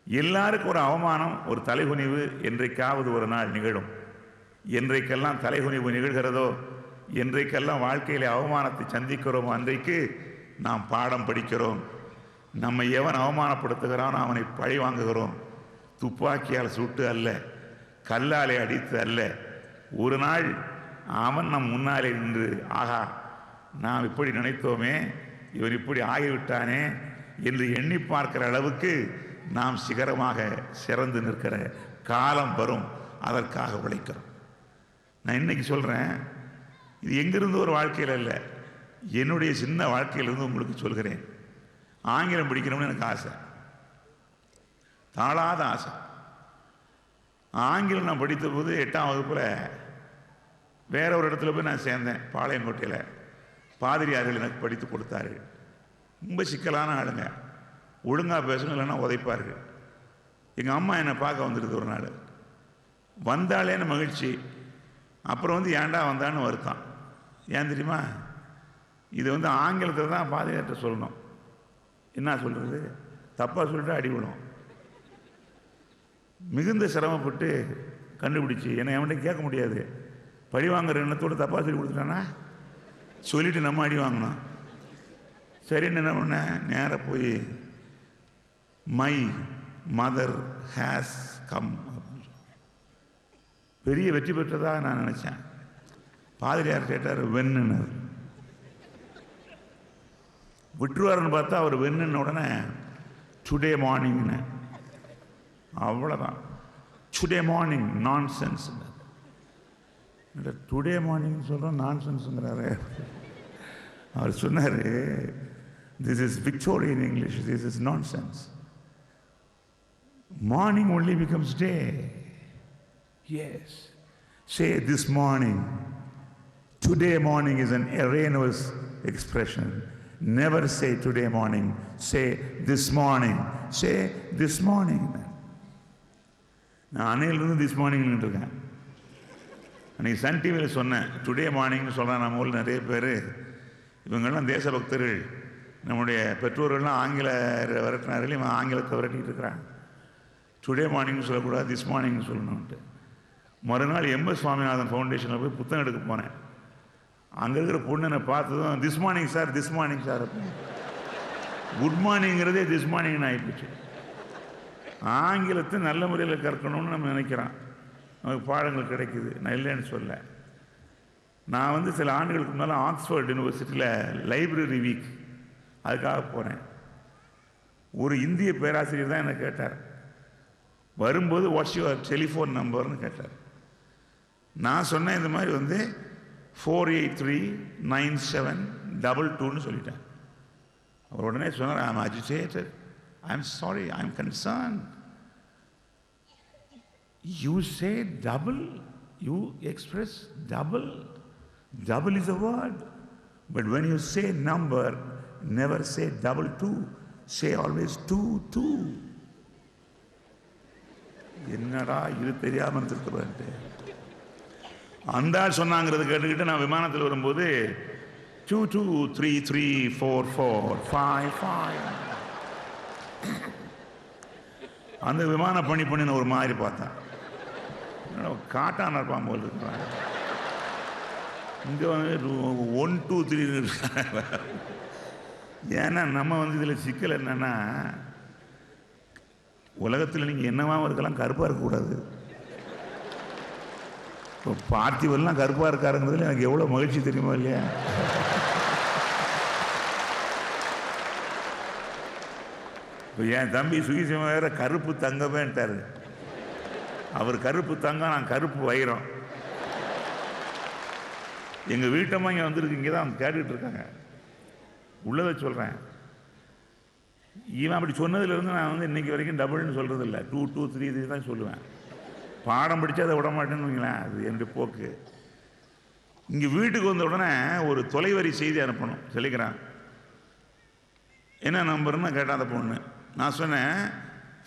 எல்லாருக்கும் ஒரு அவமானம், ஒரு தலைகுனிவு என்றைக்காவது ஒரு நாள் நிகழும். என்றைக்கெல்லாம் தலைகுனிவு நிகழ்கிறதோ, என்றைக்கெல்லாம் வாழ்க்கையிலே அவமானத்தை சந்திக்கிறோமோ அன்றைக்கு நாம் பாடம் படிக்கிறோம். நம்மை எவன் அவமானப்படுத்துகிறானோ அவனை பழி வாங்குகிறோம். துப்பாக்கியால் சுட்டு அல்ல, கல்லாலே அடித்து அல்ல. ஒரு நாள் அவன் நம் முன்னாலே நின்று, ஆகா நாம் இப்படி நினைத்தோமே, இவன் இப்படி ஆகிவிட்டானே என்று எண்ணி பார்க்கிற அளவுக்கு நாம் சிகரமாக சிறந்து நிற்கிற காலம் வரும். அதற்காக உழைக்கிறோம். நான் இன்னைக்கு சொல்கிறேன், இது எங்கிருந்து ஒரு வாழ்க்கையில் இல்லை, என்னுடைய சின்ன வாழ்க்கையிலிருந்து உங்களுக்கு சொல்கிறேன். ஆங்கிலம் படிக்கணும்னு எனக்கு ஆசை, தாழாத ஆசை. ஆங்கிலம் நான் படித்த போது 8ஆம் வகுப்பில் வேற ஒரு இடத்துல போய் நான் சேர்ந்தேன், பாளையங்கோட்டையில். பாதிரியார்கள் எனக்கு படித்து கொடுத்தார்கள். ரொம்ப சிக்கலான ஆளுங்க, ஒழுங்காக பேசணும், இல்லைன்னா உதைப்பார்கள். எங்கள் அம்மா என்னை பார்க்க வந்துடுது ஒரு நாள். வந்தாலேன்னு மகிழ்ச்சி, அப்புறம் ஏன்டா வந்தான்னு வருத்தம். ஏன் தெரியுமா? இது ஆங்கிலத்தில் தான் பாதிரியார்கிட்ட சொல்லணும். என்ன சொல்கிறது, தப்பாக சொல்லிட்டு அடி விடும். மிகுந்த சிரமப்பட்டு கண்டுபிடிச்சி என்னை அவன்கிட்ட கேட்க முடியாது. பழி வாங்குற எண்ணத்தோடு தப்பாக சொல்லி கொடுத்துட்டானா சொல்லிவிட்டு நம்ம அடி வாங்கணும். சரின்னு என்ன பண்ண, நேராக போய் மை மதர் ஹேஸ் கம், பெரிய வெற்றி பெற்றதாக நான் நினச்சேன். பாதிரியார் கேட்டார் வென்னுனர். விட்டுருவாருன்னு பார்த்தா அவர் வெண்ணுன உடனே டுடே மார்னிங்னு, அவ்வளோதான். Today morning nonsense. Today morning சொல்கிறோம் நான்சென்ஸுங்கிறாரு. அவர் சொன்னார், this is Victorian English, this is nonsense. Morning only becomes day. Yes, say this morning. Today morning is an erroneous expression. Never say today morning. Say this morning. Say this morning. நான் அன்னையிலிருந்து this மார்னிங்னு இருக்கேன். அன்றைக்கி Sun டிவியில் சொன்னேன், today மார்னிங்னு சொல்கிறேன். நம்ம ஊரில் நிறைய பேர் இவங்கெல்லாம் தேசபக்தர்கள், நம்முடைய பெற்றோர்கள்லாம் ஆங்கில விரட்டினார்கள், இவன் ஆங்கிலத்தை விரட்டிகிட்டு இருக்கிறான். டுடே மார்னிங்னு சொல்லக்கூடாது, திஸ் மார்னிங்னு சொல்லணுன்ட்டு. மறுநாள் எம்எஸ் சுவாமிநாதன் ஃபவுண்டேஷனில் போய் புத்தகம் எடுக்க போனேன். அங்கே இருக்கிற பொண்ணு என்னை பார்த்ததும் this morning sir, this morning sir. Good மார்னிங்கிறதே திஸ் மார்னிங்னு ஆகிப்போச்சு. ஆங்கிலத்தை நல்ல முறையில் கற்கணும்னு நம்ம நினைக்கிறோம், நமக்கு பாடங்கள் கிடைக்குது. நான் இல்லைன்னு சொல்ல. நான் சில ஆண்டுகளுக்கு முன்னால் ஆக்ஸ்ஃபோர்ட் யூனிவர்சிட்டியில் லைப்ரரி வீக் அதுக்காக போனேன். ஒரு இந்திய பேராசிரியர் தான் என்னை கேட்டார். வரும்போது வாட்ஸ் யுவர் டெலிஃபோன் நம்பர்னு கேட்டார். நான் சொன்னேன், இந்த மாதிரி 4839722 சொல்லிட்டேன். அவர் உடனே சொன்னார், ஐ ஆம் அஜிடேட்டட், ஐ ஆம் சாரி, ஐ ஆம் concern. You say double, you express double. Double is a word, but when you say number, never say double two. Say always two, two. என்னடா இது தெரியாமல் இருக்கிறது. அந்த ஆள் சொன்னாங்கிறது கேட்டுக்கிட்டு நான் விமானத்தில் வரும்போது 22334455 அந்த விமான பண்ணின ஒரு மாதிரி பார்த்தேன். காட்டான இருப்பான் போல் இருக்கிறான். இங்கே 1 2 3. ஏன்னா நம்ம இதில் சிக்கல் என்னன்னா, உலகத்தில் நீங்கள் என்னவாகவும் இருக்கலாம், கருப்பாக இருக்கக்கூடாது. இப்போ பார்த்திவெல்லாம் கருப்பாக இருக்காருங்கிறதுல எனக்கு எவ்வளோ மகிழ்ச்சி தெரியுமா இல்லையா? இப்போ என் தம்பி சுகிசிவம் வேற கருப்பு தங்கமேன்ட்டார். அவர் கருப்பு தங்கம், நான் கருப்பு வைரம். எங்கள் வீட்டம்மா இங்கே வந்திருக்கு, இங்கே தான் கேட்டுக்கிட்டு இருக்காங்க. உள்ளதை சொல்கிறேன். இவன் அப்படி சொன்னதுலேருந்து நான் இன்றைக்கி வரைக்கும் டபுள்னு சொல்கிறது இல்லை, 2 2 3 3 தான் சொல்லுவேன். பாடம் படித்து அதை விட மாட்டேன்னு வைங்களேன், அது என்னுடைய போக்கு. இங்கே வீட்டுக்கு வந்த உடனே ஒரு தொலைவரி செய்தி அனுப்பணும் சொல்லிக்கிறான். என்ன நம்பர்னு கேட்டால் அந்த பொண்ணு. நான் சொன்னேன்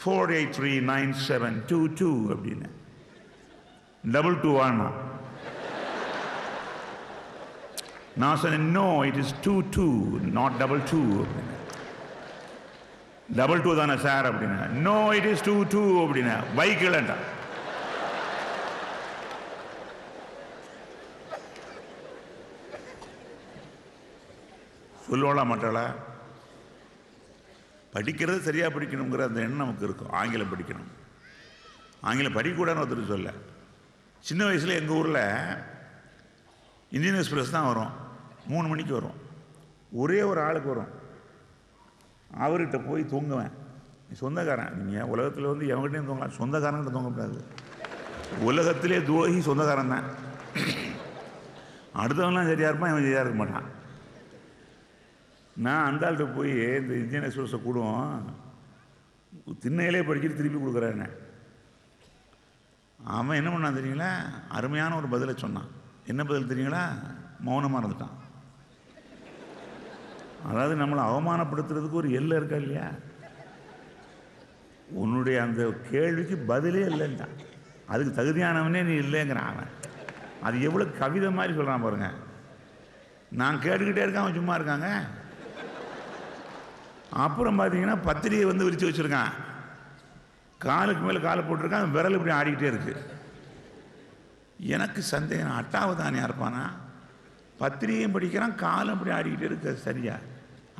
4839722 அப்படின்னு. 22 ஆனா நான் சொன்னேன், நோ இட் இஸ் 22 நாட் 22 அப்படின்னு. 22 தானே சார் அப்படின்னா, நோ இட் இஸ் 22 அப்படின்னா. பைக்கில்ண்டா சொல்லுவாளா மாட்டாளா? படிக்கிறது சரியாக படிக்கணுங்கிற அந்த எண்ணம் நமக்கு இருக்கும். ஆங்கிலம் படிக்கணும், ஆங்கிலம் படிக்கக்கூடாதுன்னு ஒருத்தர் சொல்ல. சின்ன வயசில் எங்கள் ஊரில் இந்தியன் எக்ஸ்பிரஸ் தான் வரும், 3 மணிக்கு வரும். ஒரே ஒரு ஆளுக்கு வரும். அவர்கிட்ட போய் தூங்குவேன். நீ சொந்தக்காரன், நீங்கள் உலகத்தில் எவங்கிட்டையும் தூங்கலாம், சொந்தக்காரங்கிட்ட தூங்கக்கூடாது. உலகத்திலே துரோகி சொந்தக்காரன் தான். அடுத்தவன்லாம் சரியாக இருப்பான், இவன் சரியாக இருக்க மாட்டான். நான் அந்த ஆள்கிட்ட போய் இந்த இந்தியன் எக்ஸ்பிரஸை கூடுவோம், திண்ணையிலே படிச்சுட்டு திருப்பி கொடுக்குறானே. அவன் என்ன பண்ணான் தெரியுங்களா? அருமையான ஒரு பதிலை சொன்னான். என்ன பதில் தெரியுங்களா? மௌனமாக இருந்துட்டான். அதாவது நம்மளை அவமானப்படுத்துறதுக்கு ஒரு எல்லை இருக்கா இல்லையா? உன்னுடைய அந்த கேள்விக்கு பதிலே இல்லைன்ட்டான். அதுக்கு தகுதியானவனே நீ இல்லைங்கிறான் அவன். அது எவ்வளோ கவிதை மாதிரி சொல்கிறான் பாருங்க. நான் கேட்டுக்கிட்டே இருக்கேன், அவன் சும்மா இருக்காங்க. அப்புறம் பார்த்தீங்கன்னா பத்திரிகை விரித்து வச்சுருக்கான், காலுக்கு மேலே காலை போட்டிருக்கான், விரல் இப்படி ஆடிக்கிட்டே இருக்கு. எனக்கு சந்தேகம், அட்டாவதானியாக இருப்பானா? பத்திரிகையும் படிக்கிறான், காலம் இப்படி ஆடிக்கிட்டே இருக்கு, சரியா?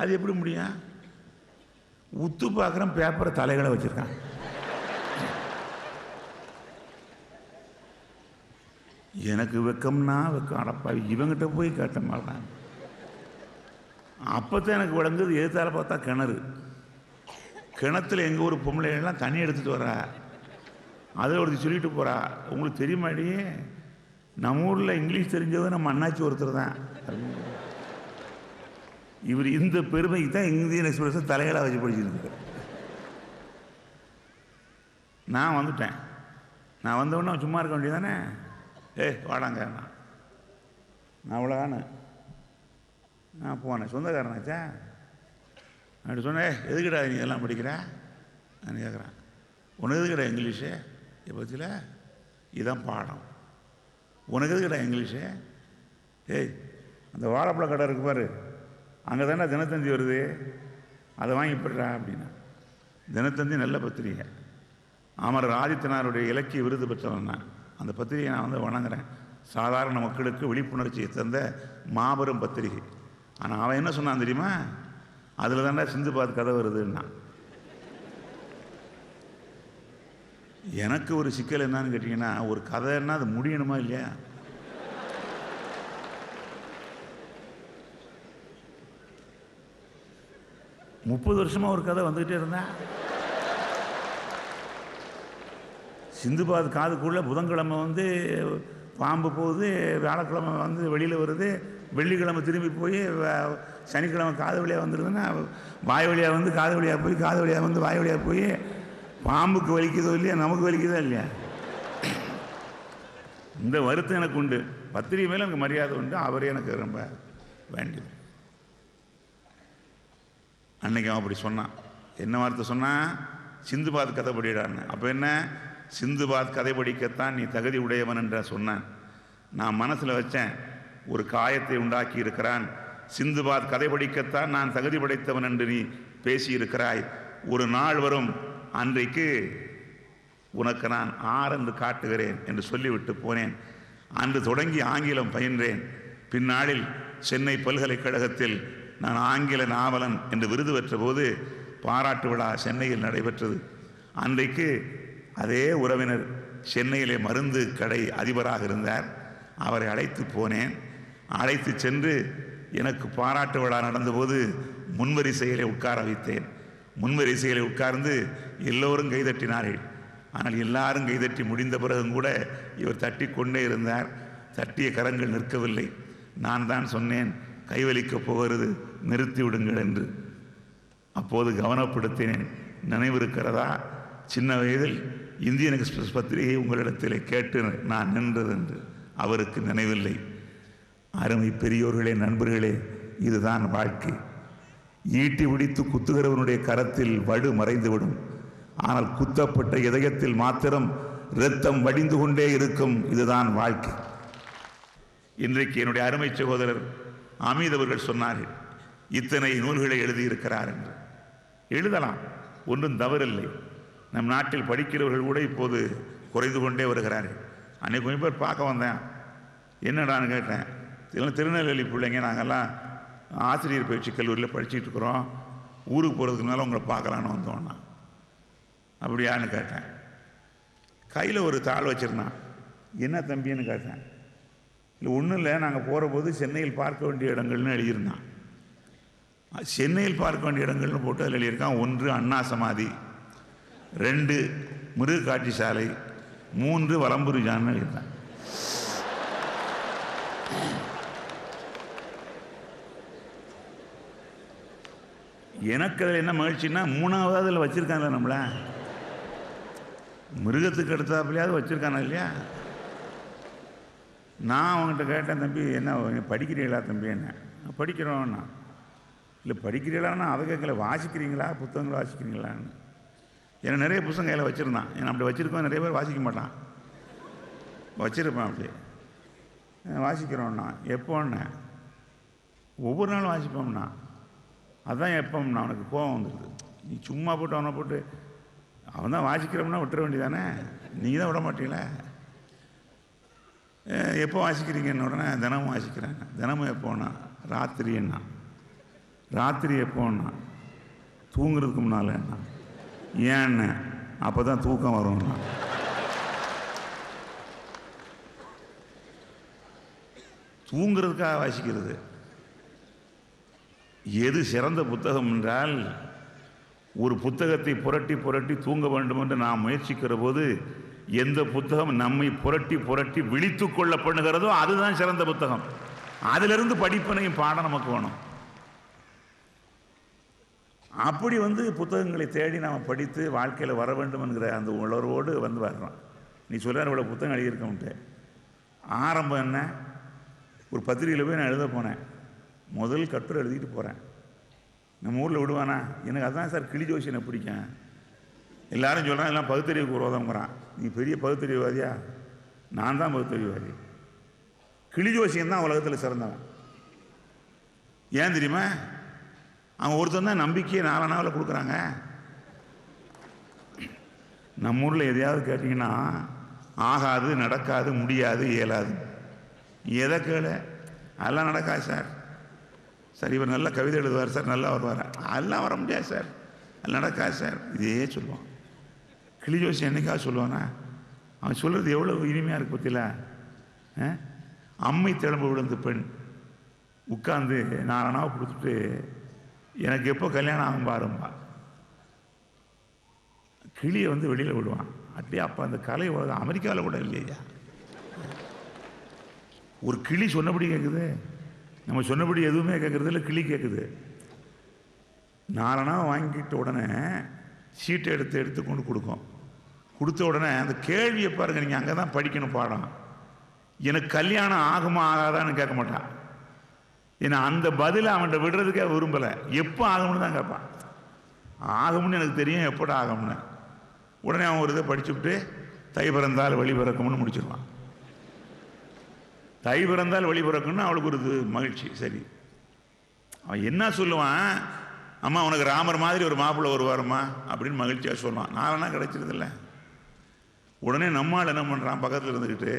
அது எப்படி முடியும்? உத்து பார்க்குறேன், பேப்பரை தலைகளை வச்சுருக்கான். எனக்கு வெக்கம்னா வெக்கம். அடப்பா, இவங்கிட்ட போய் கேட்ட மாட்டான். அப்போ தான் எனக்கு விளங்குது, எதிர்த்தால பார்த்தா கிணறு. கிணத்துல எங்கள் ஊர் பொம்பளைகள்லாம் தண்ணி எடுத்துகிட்டு வரா. அதில் ஒருத்தி சொல்லிட்டு போகிறா, உங்களுக்கு தெரியுமாடி நம்ம ஊரில் இங்கிலீஷ் தெரிஞ்சவங்க நம்ம அண்ணாச்சி ஒருத்தர் தான். இவர் இந்த பெருமைக்கு தான் இந்தியன் எக்ஸ்பிரஸ் தலைகளாக வச்சு படிச்சுருக்கு. நான் வந்துட்டேன். நான் வந்தவுடனே சும்மா இருக்க வேண்டியதானே. வாடாங்க நான் அவ்வளோதானே. நான் போனேன், சொந்தக்காரனாச்சா. அப்படி சொன்னேன், எதுக்குடா நீ இதெல்லாம் படிக்கிற நான் கேட்குறேன். உனக்கு எதுக்குடா இங்கிலீஷு பற்றியில் இதுதான் பாடம். உனக்கு எதுக்குடா இங்கிலீஷு? அந்த வாழைப்பழ கடை இருக்கு பாரு, அங்கே தானே தினத்தந்தி வருது, அதை வாங்கி போடுறா அப்படின்னா. தினத்தந்தி நல்ல பத்திரிகை, அமரர் ஆதித்தனாருடைய இலக்கிய விருது பெற்றவன் நான். அந்த பத்திரிகை நான் வந்து வணங்குறேன். சாதாரண மக்களுக்கு விழிப்புணர்ச்சியை தந்த மாபெரும் பத்திரிகை. ஆனால் அவன் என்ன சொன்னான் தெரியுமா? அதில் தானே சிந்துபாத் கதை வருதுன்னா. எனக்கு ஒரு சிக்கல் என்னன்னு கேட்டிங்கன்னா, ஒரு கதைன்னா அது முடியணுமா இல்லையா? முப்பது வருஷமாக ஒரு கதை வந்துக்கிட்டே இருந்தேன். சிந்துபாத் காதுக்குள்ளே புதன்கிழமை வந்து பாம்பு போகுது, வியாழக்கிழமை வந்து வெளியில் வருது, வெள்ளிக்கிழமை திரும்பி போய் சனிக்கிழமை காது வழியாக வந்துடுதுன்னா, வாய் வழியாக வந்து காது வழியாக போய், காது வழியாக வந்து வாய் வழியாக போய், பாம்புக்கு வலிக்குதோ இல்லையா, நமக்கு வலிக்குதோ இல்லையா? இந்த வருத்தம் எனக்கு உண்டு. பத்திரிகை மேலே எனக்கு மரியாதை உண்டு. அவரே எனக்கு ரொம்ப வேண்டியது. அன்னைக்கு அவன் அப்படி சொன்னான். என்ன வார்த்தை சொன்னான்? சிந்துபாத் கதை படிடான்னு. அப்போ என்ன? சிந்துபாத் கதை படிக்கத்தான் நீ தகுதி உடையவன் என்ற சொன்னான். நான் மனசில் வச்சேன், ஒரு காயத்தை உண்டாக்கி இருக்கிறான். சிந்துபாத் கதை படிக்கத்தான் நான் தகுதி படைத்தவன் என்று நீ பேசியிருக்கிறாய். ஒரு நாள் வரும், அன்றைக்கு உனக்கு நான் ஆரென்று காட்டுகிறேன் என்று சொல்லிவிட்டு போனேன். அன்று தொடங்கி ஆங்கிலம் பயின்றேன். பின்னாளில் சென்னை பல்கலைக்கழகத்தில் நான் ஆங்கில நாவலன் என்று விருது பெற்ற போது பாராட்டு விழா சென்னையில் நடைபெற்றது. அன்றைக்கு அதே உறவினர் சென்னையிலே மருந்து கடை அதிபராக இருந்தார். அவரை அழைத்து போனேன். அழைத்து சென்று எனக்கு பாராட்டு விழா நடந்தபோது முன்வரிசையிலே உட்கார வைத்தேன். முன்வரிசையிலே உட்கார்ந்து எல்லோரும் கைதட்டினார்கள். ஆனால் எல்லாரும் கைதட்டி முடிந்த பிறகும் கூட இவர் தட்டி கொண்டே இருந்தார். தட்டிய கரங்கள் நிற்கவில்லை. நான் தான் சொன்னேன், கைவலிக்கப் போகிறது, நிறுத்தி விடுங்கள் என்று. அப்போது கவனப்படுத்தினேன். நினைவிருக்கிறதா, சின்ன வயதில் இந்தியன் எக்ஸ்பிரஸ் பத்திரிகை உங்களிடத்தில் கேட்டு நான் நின்றது என்று. அவருக்கு நினைவில்லை. அருமை பெரியோர்களே, நண்பர்களே, இதுதான் வாழ்க்கை. ஈட்டி பிடித்து குத்துகிறவனுடைய கரத்தில் வடு மறைந்துவிடும். ஆனால் குத்தப்பட்ட இதயத்தில் மாத்திரம் இரத்தம் வடிந்து கொண்டே இருக்கும். இதுதான் வாழ்க்கை. இன்றைக்கு என்னுடைய அருமை சகோதரர் அமீத் அவர்கள் சொன்னார்கள், இத்தனை நூல்களை எழுதியிருக்கிறார் என்று. எழுதலாம், ஒன்றும் தவறில்லை. நம் நாட்டில் படிக்கிறவர்கள் கூட இப்போது குறைந்து கொண்டே வருகிறார்கள். அன்றைக்கு கொஞ்சம் பேர் பார்க்க வந்தேன். என்னடான்னு கேட்டேன். இதெல்லாம் திருநெல்வேலி பிள்ளைங்க, நாங்கள்லாம் ஆசிரியர் பயிற்சி கல்லூரியில் படிச்சுட்டு இருக்கிறோம், ஊருக்கு போகிறதுக்கு மேலே உங்களை பார்க்கலான்னு வந்தோன்னா. அப்படியான்னு கேட்டேன். கையில் ஒரு தாள் வச்சுருந்தான். என்ன தம்பின்னு கேட்டேன். இல்லை ஒன்றும் இல்லை, நாங்கள் போகிற போது சென்னையில் பார்க்க வேண்டிய இடங்கள்னு எழுதியிருந்தான். சென்னையில் பார்க்க வேண்டிய இடங்கள்னு போட்டு அதில் எழுதியிருக்கான். 1 அண்ணா சமாதி, 2 மிருக காட்சி சாலை, 3 வலம்புரி ஜான்னு எழுதியிருந்தான். எனக்கு அதில் என்ன மகிழ்ச்சின்னா, 3ஆவது அதில் வச்சுருக்காங்களே நம்மள. மிருகத்துக்கு எடுத்தாப்புலையாவது வச்சுருக்கானா இல்லையா? நான் அவங்ககிட்ட கேட்டேன், தம்பி என்ன படிக்கிறீங்களா தம்பி? என்ன படிக்கிறோன்னா. இல்லை படிக்கிறீங்களான்னா அதை கேட்கல, வாசிக்கிறீங்களா, புத்தகங்களை வாசிக்கிறீங்களான்னு. ஏன்னா நிறைய புத்தகம் கையில் வச்சுருந்தான். ஏன்னா அப்படி வச்சுருக்கோம், நிறைய பேர் வாசிக்க மாட்டான். வச்சுருப்பேன் அப்படி. வாசிக்கிறோன்னா எப்போன்னா, ஒவ்வொரு நாளும் வாசிப்போம்னா. அதுதான் எப்போம்னா அவனுக்கு கோபம் வந்துடுது. நீ சும்மா போட்டு அவனை போட்டு, அவன் தான் வாசிக்கிறோம்னா விட்டுற வேண்டியதானே, நீங்கள் தான் விட மாட்டீங்களே. எப்போ வாசிக்கிறீங்கன்னு உடனே தினமும் வாசிக்கிறேன். தினமும் எப்போன்னா ராத்திரி. என்ன ராத்திரி எப்போன்னா தூங்குறதுக்கு முன்னால். என்ன ஏன்னு அப்போ தான் தூக்கம் வரும்னா. தூங்குறதுக்காக வாசிக்கிறது. எது சிறந்த புத்தகம் என்றால், ஒரு புத்தகத்தை புரட்டி புரட்டி தூங்க வேண்டும் என்று நாம் முயற்சிக்கிற போது எந்த புத்தகம் நம்மை புரட்டி புரட்டி விழித்து கொள்ள பண்ணுகிறதோ அதுதான் சிறந்த புத்தகம். அதிலிருந்து படிப்பினையும் பாடம் நமக்கு வேணும். அப்படி புத்தகங்களை தேடி நாம் படித்து வாழ்க்கையில் வர வேண்டும் என்கிற அந்த உணர்வோடு வர்றோம். நீ சொல்கிறார் இவ்வளோ புத்தகம் எழுதியிருக்கோம்ட்டு. ஆரம்பம் என்ன, ஒரு பத்திரிகையில் போய் நான் எழுத போனேன். முதல் கட்டுரை எழுதிட்டு போகிறேன். நம்ம ஊரில் விடுவானா? எனக்கு அதுதான் சார் கிளி ஜோசியனை பிடிக்கும். எல்லாரும் சொல்கிறான் எல்லாம் பகுத்தறிவுக்கு விரோதம்ங்கிறான். நீ பெரிய பகுத்தறிவுவாதியா? நான் தான் பகுத்தறிவுவாதி. கிளி ஜோசியன் தான் உலகத்தில் சிறந்தவன். ஏன் தெரியுமா? அவன் ஒருத்தன் தான் நம்பிக்கையை நாளனாவில் கொடுக்குறாங்க. நம்ம ஊரில் எதையாவது கேட்டிங்கன்னா ஆகாது, நடக்காது, முடியாது, இயலாது. எதை கேள? அதெல்லாம் நடக்காது சார். சார் இவர் நல்லா கவிதை எழுதுவார் சார், நல்லா வருவார். அதெல்லாம் வர முடியாது சார், அது நடக்காது சார். இதே சொல்லுவான். கிளி ஜோசி என்னைக்காவது சொல்லுவானா? அவன் சொல்கிறது எவ்வளோ இனிமையாக இருக்கு பற்றில. அம்மை திளம்பு விழுந்த பெண் உட்காந்து 4 அணாவை கொடுத்துட்டு எனக்கு எப்போ கல்யாணம் ஆகும் பாரும்பா. கிளியை வெளியில் விடுவான். அப்படியே அப்போ அந்த கலை உலகம் அமெரிக்காவில் கூட இல்லையா? ஒரு கிளி சொன்னபடி கேட்குது. நம்ம சொன்னபடி எதுவுமே கேட்குறது இல்லை, கிளி கேட்குது. 4 அணாவை வாங்கிக்கிட்ட உடனே சீட்டை எடுத்து கொண்டு கொடுக்கும். கொடுத்த உடனே அந்த கேள்வியை பாருங்கள், நீங்கள் அங்கே தான் படிக்கணும் பாடம். எனக்கு கல்யாணம் ஆகுமா ஆகாதான்னு கேட்க மாட்டான். ஏன்னா அந்த பதிலை அவன்கிட்ட விடுறதுக்கே விரும்பலை. எப்போ ஆகும்னு தான் கேட்பான். ஆகும்னு எனக்கு தெரியும், எப்போட ஆகும்னு. உடனே அவன் ஒரு இதை படிச்சுவிட்டு தை பிறந்தால் வழி பிறக்கும்னு முடிச்சிருவான். தை பிறந்தால் வழி பிறக்கும்னு அவளுக்கு ஒரு மகிழ்ச்சி. சரி, அவன் என்ன சொல்லுவான்? அம்மா உனக்கு ராமர் மாதிரி ஒரு மாப்பிள்ளை வருவாருமா அப்படின்னு மகிழ்ச்சியாக சொல்லுவான். நாளனா கிடைச்சிருதில்ல. உடனே நம்மால் என்ன பண்ணுறான்? பக்கத்தில் இருந்துக்கிட்டு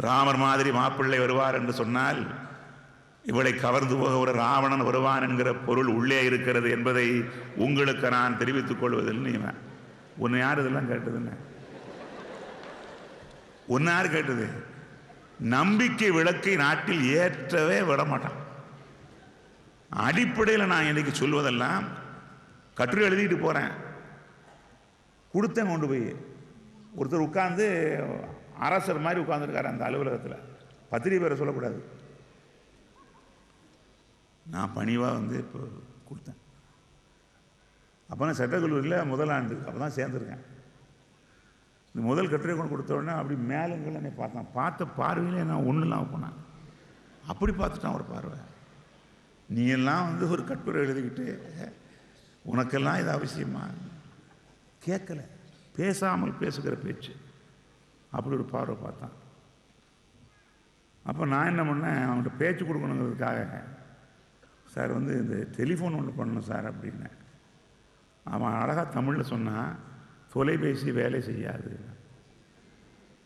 ராமர் மாதிரி மாப்பிள்ளை வருவார் என்று சொன்னால் இவளை கவர்ந்து போக ஒரு ராவணன் வருவான் என்கிற பொருள் உள்ளே இருக்கிறது என்பதை உங்களுக்கு நான் தெரிவித்துக் கொள்வதில்லை. உன்னை யார் இதெல்லாம் கேட்டதுன்னு? உன்னை யார் கேட்டது? நம்பிக்கை விளக்கை நாட்டில் ஏற்றவே விட மாட்டான். அடிப்படையில் நான் இன்னைக்கு சொல்வதெல்லாம் கட்டுரை எழுதிட்டு போகிறேன். கொடுத்தேன் கொண்டு போய். ஒருத்தர் உட்கார்ந்து அரசர் மாதிரி உட்கார்ந்துருக்காரு அந்த அலுவலகத்தில். பத்திரிகை பேரை சொல்லக்கூடாது. நான் பணிவாக இப்போ கொடுத்தேன். அப்போ நான் சட்டக்கல்லூரியில் முதல் ஆண்டு அப்போ தான் சேர்ந்துருக்கேன். இந்த முதல் கட்டுரை கொண்டு கொடுத்த உடனே அப்படி மேலுங்களை என்னை பார்த்தான். பார்த்த பார்வையிலே நான் ஒன்றுலாம் போனேன். அப்படி பார்த்துட்டான் ஒரு பார்வை. நீ எல்லாம் ஒரு கட்டுரை எழுதிக்கிட்டு உனக்கெல்லாம் இது அவசியமா? கேட்கல, பேசாமல் பேசுகிற பேச்சு. அப்படி ஒரு பார்வை பார்த்தான். அப்போ நான் என்ன பண்ணேன், அவன்கிட்ட பேச்சு கொடுக்கணுங்கிறதுக்காக சார் இந்த டெலிஃபோன் ஒன்று பண்ணணும் சார் அப்படின்னு. அவன் அழகாக தமிழில் சொன்னான், தொலைபேசி வேலை செய்யாது.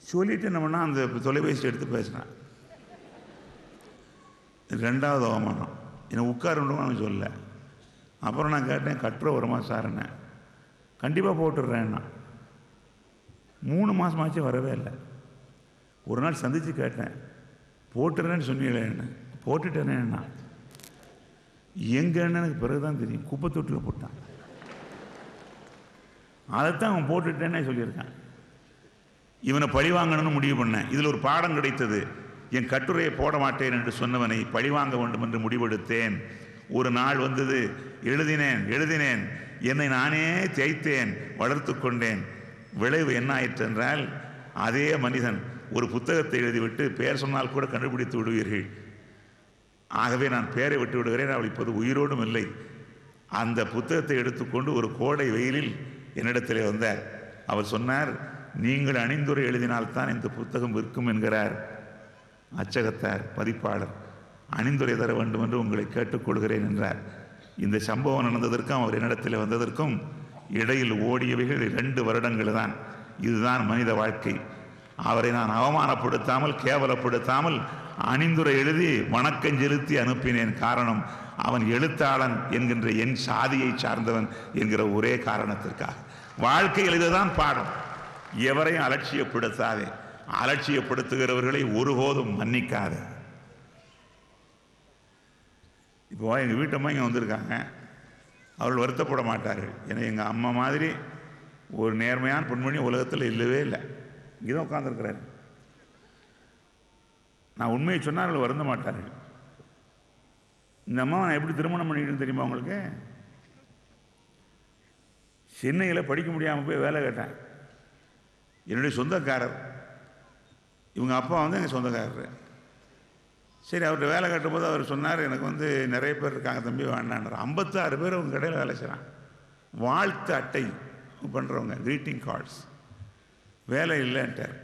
சொல்லிட்டு என்ன பண்ணால் அந்த தொலைபேசி எடுத்து பேசினான். 2வது அவமானம். என்னை உட்காருன்னு அவன் சொல்ல. அப்புறம் நான் கேட்டேன், கட்டுரை வருமா சார்? என்ன கண்டிப்பாக போட்டுடுறேன்னா. 3 மாதமாச்சு வரவே இல்லை. ஒரு நாள் சந்தித்து கேட்டேன், போட்டுறேன்னு சொன்னீங்களே என்ன? போட்டுட்டேனே என்ன? எங்கன்னு எனக்கு பிறகு தான் தெரியும். குப்பை தொட்டில் போட்டான். அதைத்தான் அவன் போட்டுட்டேன்னே சொல்லியிருக்கான். இவனை பழிவாங்கணும்னு முடிவு பண்ணேன். இதில் ஒரு பாடம் கிடைத்தது. என் கட்டுரையை போட மாட்டேன் என்று சொன்னவனை பழிவாங்க வேண்டும் என்று முடிவெடுத்தேன். ஒரு நாள் வந்தது, எழுதினேன். என்னை நானே தேய்த்தேன், வளர்த்து கொண்டேன். விளைவு என்ன ஆயிற்று என்றால், அதே மனிதன் ஒரு புத்தகத்தை எழுதிவிட்டு பெயர் சொன்னால் கூட கண்டுபிடித்து விடுவீர்கள். ஆகவே நான் பெயரை விட்டு விடுகிறேன். அவள் இப்போது உயிரோடும் இல்லை. அந்த புத்தகத்தை எடுத்துக்கொண்டு ஒரு கோடை வெயிலில் என்னிடத்திலே வந்தார். அவர் சொன்னார், நீங்கள் அணிந்துரை எழுதினால்தான் இந்த புத்தகம் விற்கும் என்கிறார் அச்சகத்தார் பதிப்பாளர். அணிந்துரை தர வேண்டும் என்று உங்களை கேட்டுக்கொள்கிறேன் என்றார். இந்த சம்பவம் நடந்ததற்கும் அவர் என்னிடத்தில் வந்ததற்கும் இடையில் ஓடியவைகள் 2 வருடங்கள் தான். இதுதான் மனித வாழ்க்கை. அவரை நான் அவமானப்படுத்தாமல் கேவலப்படுத்தாமல் அணிந்துரை எழுதி வணக்கம் செலுத்தி அனுப்பினேன். காரணம், அவன் எழுத்தாளன் என்கின்ற என் சாதியை சார்ந்தவன் என்கிற ஒரே காரணத்திற்காக. வாழ்க்கையில் இதுதான் பாடம். எவரையும் அலட்சியப்படுத்தாதே. அலட்சியப்படுத்துகிறவர்களை ஒருபோதும் மன்னிக்காதே. இப்போ எங்கள் வீட்டம்மா இங்கே வந்திருக்காங்க, அவர்கள் வருத்தப்பட மாட்டார்கள். ஏன்னா எங்கள் அம்மா மாதிரி ஒரு நேர்மையான பெண்மணி உலகத்தில் இல்லவே இல்லை. இங்கே தான் உட்காந்துருக்கிறாரு. நான் உண்மையை சொன்னால் அவர்கள் வருந்த மாட்டார்கள். இந்த அம்மாவை நான் எப்படி திருமணம் பண்ணிக்கிட்டு தெரியுமா உங்களுக்கு? சென்னையில் படிக்க முடியாமல் போய் வேலை கேட்டேன். என்னுடைய சொந்தக்காரர், இவங்க அப்பா வந்து எங்கள் சொந்தக்காரர். சரி, அவர்கிட்ட வேலை கட்டும்போது அவர் சொன்னார், எனக்கு வந்து நிறைய பேர் இருக்காங்க தம்பி, வேண்டான்றார். 56 பேர் அவங்க கடையில் வேலை செய்கிறான். வாழ்த்து அட்டை பண்ணுறவங்க, க்ரீட்டிங் கார்ட்ஸ். வேலை இல்லைன்ட்டார்.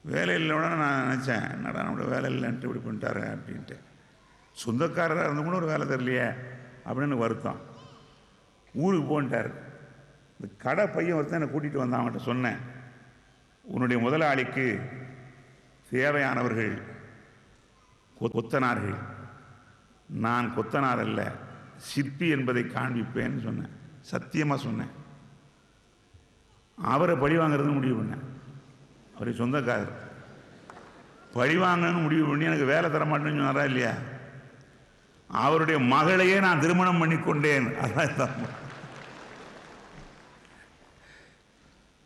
வேலை இல்லைன்னா நான் நினச்சேன், என்னடா நம்மளோட வேலை இல்லைன்ட்டு இப்படி பண்ணிட்டாரு அப்படின்ட்டு. சொந்தக்காரராக இருந்து கூட ஒரு வேலை தரலையே அப்படின்னு வருத்தம். ஊருக்கு போன்ட்டார். இந்த கடை பையன் ஒருத்தன் என்னை கூட்டிகிட்டு வந்தான். அவன்கிட்ட சொன்னேன், உன்னுடைய முதலாளிக்கு தேவையானவர்கள் கொத்தனார்கள், நான் கொத்தனார் அல்ல, சிற்பி என்பதை காண்பிப்பேன்னு சொன்னேன். சத்தியமாக சொன்னேன். அவரை பழி வாங்கிறது முடிவு பண்ணேன். அவரை சொந்தக்காரர் பழி வாங்கன்னு முடிவு பண்ணி எனக்கு வேலை தர மாட்டேன்னு சொன்னாரா இல்லையா? அவருடைய மகளையே நான் திருமணம் பண்ணி கொண்டேன். அதான்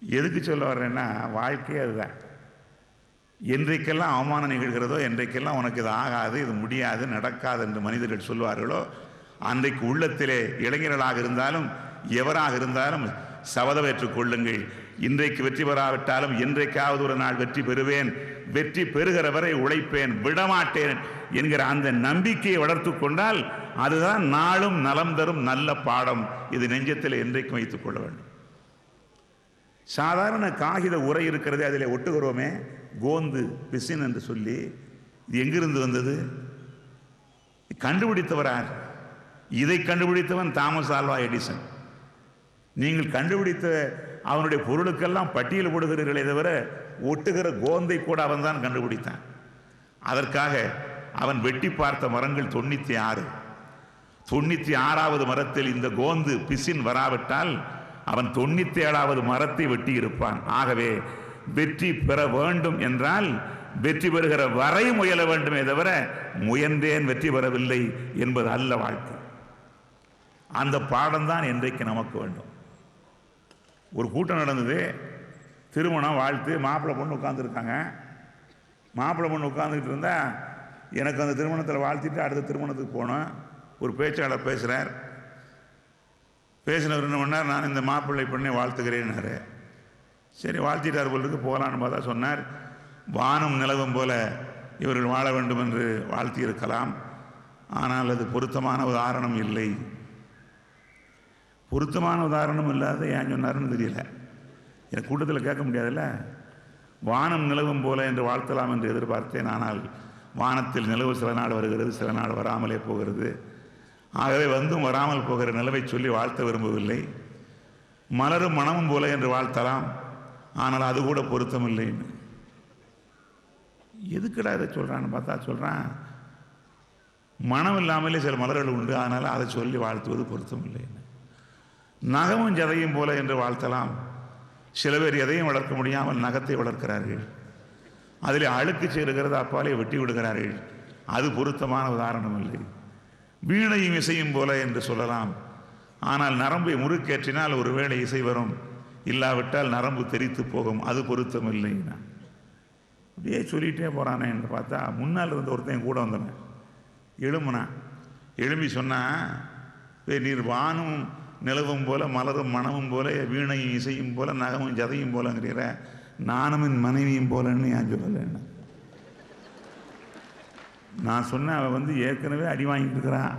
எதுக்கு சொல்ல வர்றேன்னா, வாழ்க்கையே அதுதான். என்றைக்கெல்லாம் அவமானம் நிகழ்கிறதோ, என்றைக்கெல்லாம் உனக்கு இது ஆகாது, இது முடியாது, நடக்காது என்று மனிதர்கள் சொல்வார்களோ, அன்றைக்கு உள்ளத்திலே இளைஞர்களாக இருந்தாலும் எவராக இருந்தாலும் சபதமேற்றுக் கொள்ளுங்கள், இன்றைக்கு வெற்றி பெறாவிட்டாலும் என்றைக்காவது ஒரு நாள் வெற்றி பெறுவேன், வெற்றி பெறுகிற வரை உழைப்பேன், விடமாட்டேன் என்கிற அந்த நம்பிக்கையை வளர்த்து கொண்டால் அதுதான் நாளும் நலம் தரும் நல்ல பாடம். இது நெஞ்சத்தில் என்றைக்கும் வைத்துக் கொள்ள வேண்டும். சாதாரண காகித உரை இருக்கிறதே, அதில் ஒட்டுகிறோமே, கோந்து பிசின் என்று சொல்லி, இது எங்கிருந்து வந்தது? கண்டுபிடித்தவரார்? இதை கண்டுபிடித்தவன் தாமஸ் ஆல்வா எடிசன். நீங்கள் கண்டுபிடித்த அவனுடைய பொருளுக்கெல்லாம் பட்டியல் போடுகிறீர்களே தவிர ஒட்டுகிற கோந்தை கூட அவன் தான் கண்டுபிடித்தான். அதற்காக அவன் வெட்டி பார்த்த மரங்கள் 96. 96வது மரத்தில் இந்த கோந்து பிசின் வராவிட்டால் அவன் 97வது மரத்தை வெட்டி இருப்பான். ஆகவே வெற்றி பெற வேண்டும் என்றால் வெற்றி பெறுகிற வரை முயல வேண்டுமே தவிர முயன்றேன் வெற்றி பெறவில்லை என்பது அல்ல வாழ்க்கை. அந்த பாடம்தான் இன்றைக்கு நமக்கு வேண்டும். ஒரு கூட்டம் நடந்தது, திருமணம் வாழ்த்து, மாப்பிள்ளை பொண்ணு உட்காந்துருக்காங்க. மாப்பிள்ளை பொண்ணு உட்காந்துக்கிட்டு இருந்தால் எனக்கு அந்த திருமணத்தில் வாழ்த்திட்டு அடுத்த திருமணத்துக்கு போனோம். ஒரு பேச்சாளர் பேசுகிறார். பேசினவர் என்ன பண்ணார், நான் இந்த மாப்பிள்ளை பெண்ணை வாழ்த்துகிறேன்னாரு. சரி, வாழ்த்திட்டார் போலுக்கு போகலான்னு பார்த்தா சொன்னார், வானம் நிலவும் போல இவர்கள் வாழ வேண்டும் என்று வாழ்த்தியிருக்கலாம், ஆனால் அது பொருத்தமான உதாரணம் இல்லை. பொருத்தமான உதாரணம் இல்லாத ஏன் சொன்னார்னு தெரியல. எனக்கு கூட்டத்தில் கேட்க முடியாதுல்ல. வானம் நிலவும் போல என்று வாழ்த்தலாம் என்று எதிர்பார்த்தேன். ஆனால் வானத்தில் நிலவு சில நாள் வருகிறது, சில நாள் வராமலே போகிறது. ஆகவே வந்தும் வராமல் போகிற நிலவை சொல்லி வாழ்த்த விரும்பவில்லை. மலரும் மனமும் போல என்று வாழ்த்தலாம், ஆனால் அது கூட பொருத்தமில்லை. எதுக்குடா இதை சொல்கிறான்னு பார்த்தா சொல்கிறான், மனம் இல்லாமலே சில மலர்கள் உண்டு, அதனால் அதை சொல்லி வாழ்த்துவது பொருத்தமில்லை. நகமும் ஜதையும் போல என்று வாழ்த்தலாம். சில பேர் எதையும் வளர்க்க முடியாமல் நகத்தை வளர்க்கிறார்கள். அதில் அழுக்கு சேருகிறது, அப்பாலே வெட்டி விடுகிறார்கள். அது பொருத்தமான உதாரணம் இல்லை. வீணையும் இசையும் போல என்று சொல்லலாம், ஆனால் நரம்பை முறுக்கேற்றினால் ஒருவேளை இசை வரும், இல்லாவிட்டால் நரம்பு தெரித்து போகும், அது பொருத்தமில்லை. அப்படியே சொல்லிகிட்டே போகிறானே என்று பார்த்தா முன்னால் இருந்த ஒருத்தன் கூட வந்தவன் எழும்புனான். எழும்பி சொன்னால், நீர் வானும் நிலவும் போல மலரும் மனமும் போல வீணையும் இசையும் போல நகமும் ஜதையும் போலங்கிற, நானும் என் மனைவியும் போலன்னு ஏன் சொல்லலை? நான் சொன்னேன், அவள் வந்து ஏற்கனவே அடி வாங்கிட்டு இருக்கிறான்,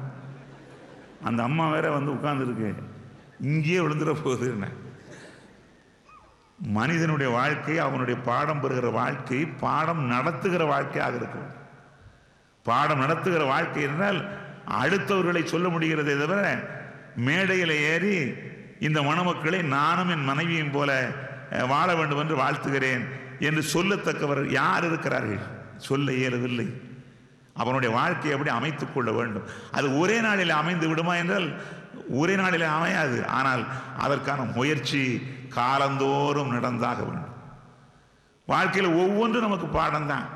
அந்த அம்மா வேற வந்து உட்கார்ந்துருக்கு, இங்கேயே விழுந்துட போகுது. என்ன மனிதனுடைய வாழ்க்கை, அவனுடைய பாடம் பெறுகிற வாழ்க்கை பாடம் நடத்துகிற வாழ்க்கையாக இருக்கும். பாடம் நடத்துகிற வாழ்க்கை என்றால் அடுத்தவர்களை சொல்ல முடிகிறதே தவிர மேடையில் ஏறி இந்த மணமக்களை நானும் என் மனைவியும் போல வாழ வேண்டும் என்று வாழ்த்துகிறேன் என்று சொல்லத்தக்கவர் யார் இருக்கிறார்கள்? சொல்ல இயலவில்லை. அவனுடைய வாழ்க்கையை எப்படி அமைத்துக் கொள்ள வேண்டும்? அது ஒரே நாளில் அமைந்து விடுமா என்றால் ஒரே நாளில் அமையாது. ஆனால் அதற்கான முயற்சி காலந்தோறும் நடந்தாக வேண்டும். வாழ்க்கையில் ஒவ்வொன்றும் நமக்கு பாடம்தான்.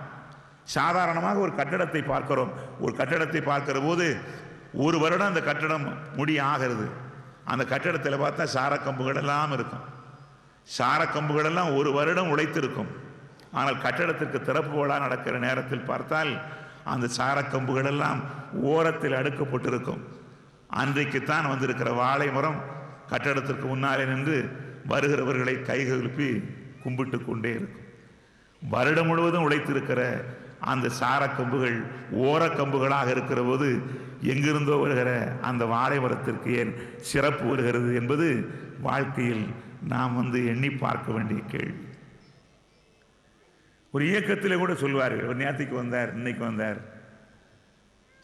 சாதாரணமாக ஒரு கட்டடத்தை பார்க்கிறோம். ஒரு கட்டடத்தை பார்க்கிற போது ஒரு வருடம் அந்த கட்டடம் ஆகிறது. அந்த கட்டடத்தில் பார்த்தா சாரக்கம்புகள் எல்லாம் இருக்கும். சாரக்கம்புகள் எல்லாம் ஒரு வருடம் உழைத்திருக்கும். ஆனால் கட்டடத்திற்கு திறப்பு விழா நடக்கிற நேரத்தில் பார்த்தால் அந்த சாரக்கம்புகள் எல்லாம் ஓரத்தில் அடுக்கப்பட்டிருக்கும். அன்றைக்குத்தான் வந்திருக்கிற வாழை மரம் கட்டடத்திற்கு முன்னாலே நின்று வருகிறவர்களை கைகழுப்பி கும்பிட்டு கொண்டே இருக்கும். வருடம் முழுவதும் உழைத்திருக்கிற அந்த சாரக்கம்புகள் ஓரக்கம்புகளாக இருக்கிற போது எங்கிருந்தோ வருகிற அந்த வாழை மரத்திற்கு ஏன் சிறப்பு வருகிறது என்பது வாழ்க்கையில் நாம் எண்ணி பார்க்க வேண்டிய கேள்வி. ஒரு இயக்கத்திலே கூட சொல்வார்கள், ஒரு நேற்றுக்கு வந்தார், இன்னைக்கு வந்தார்.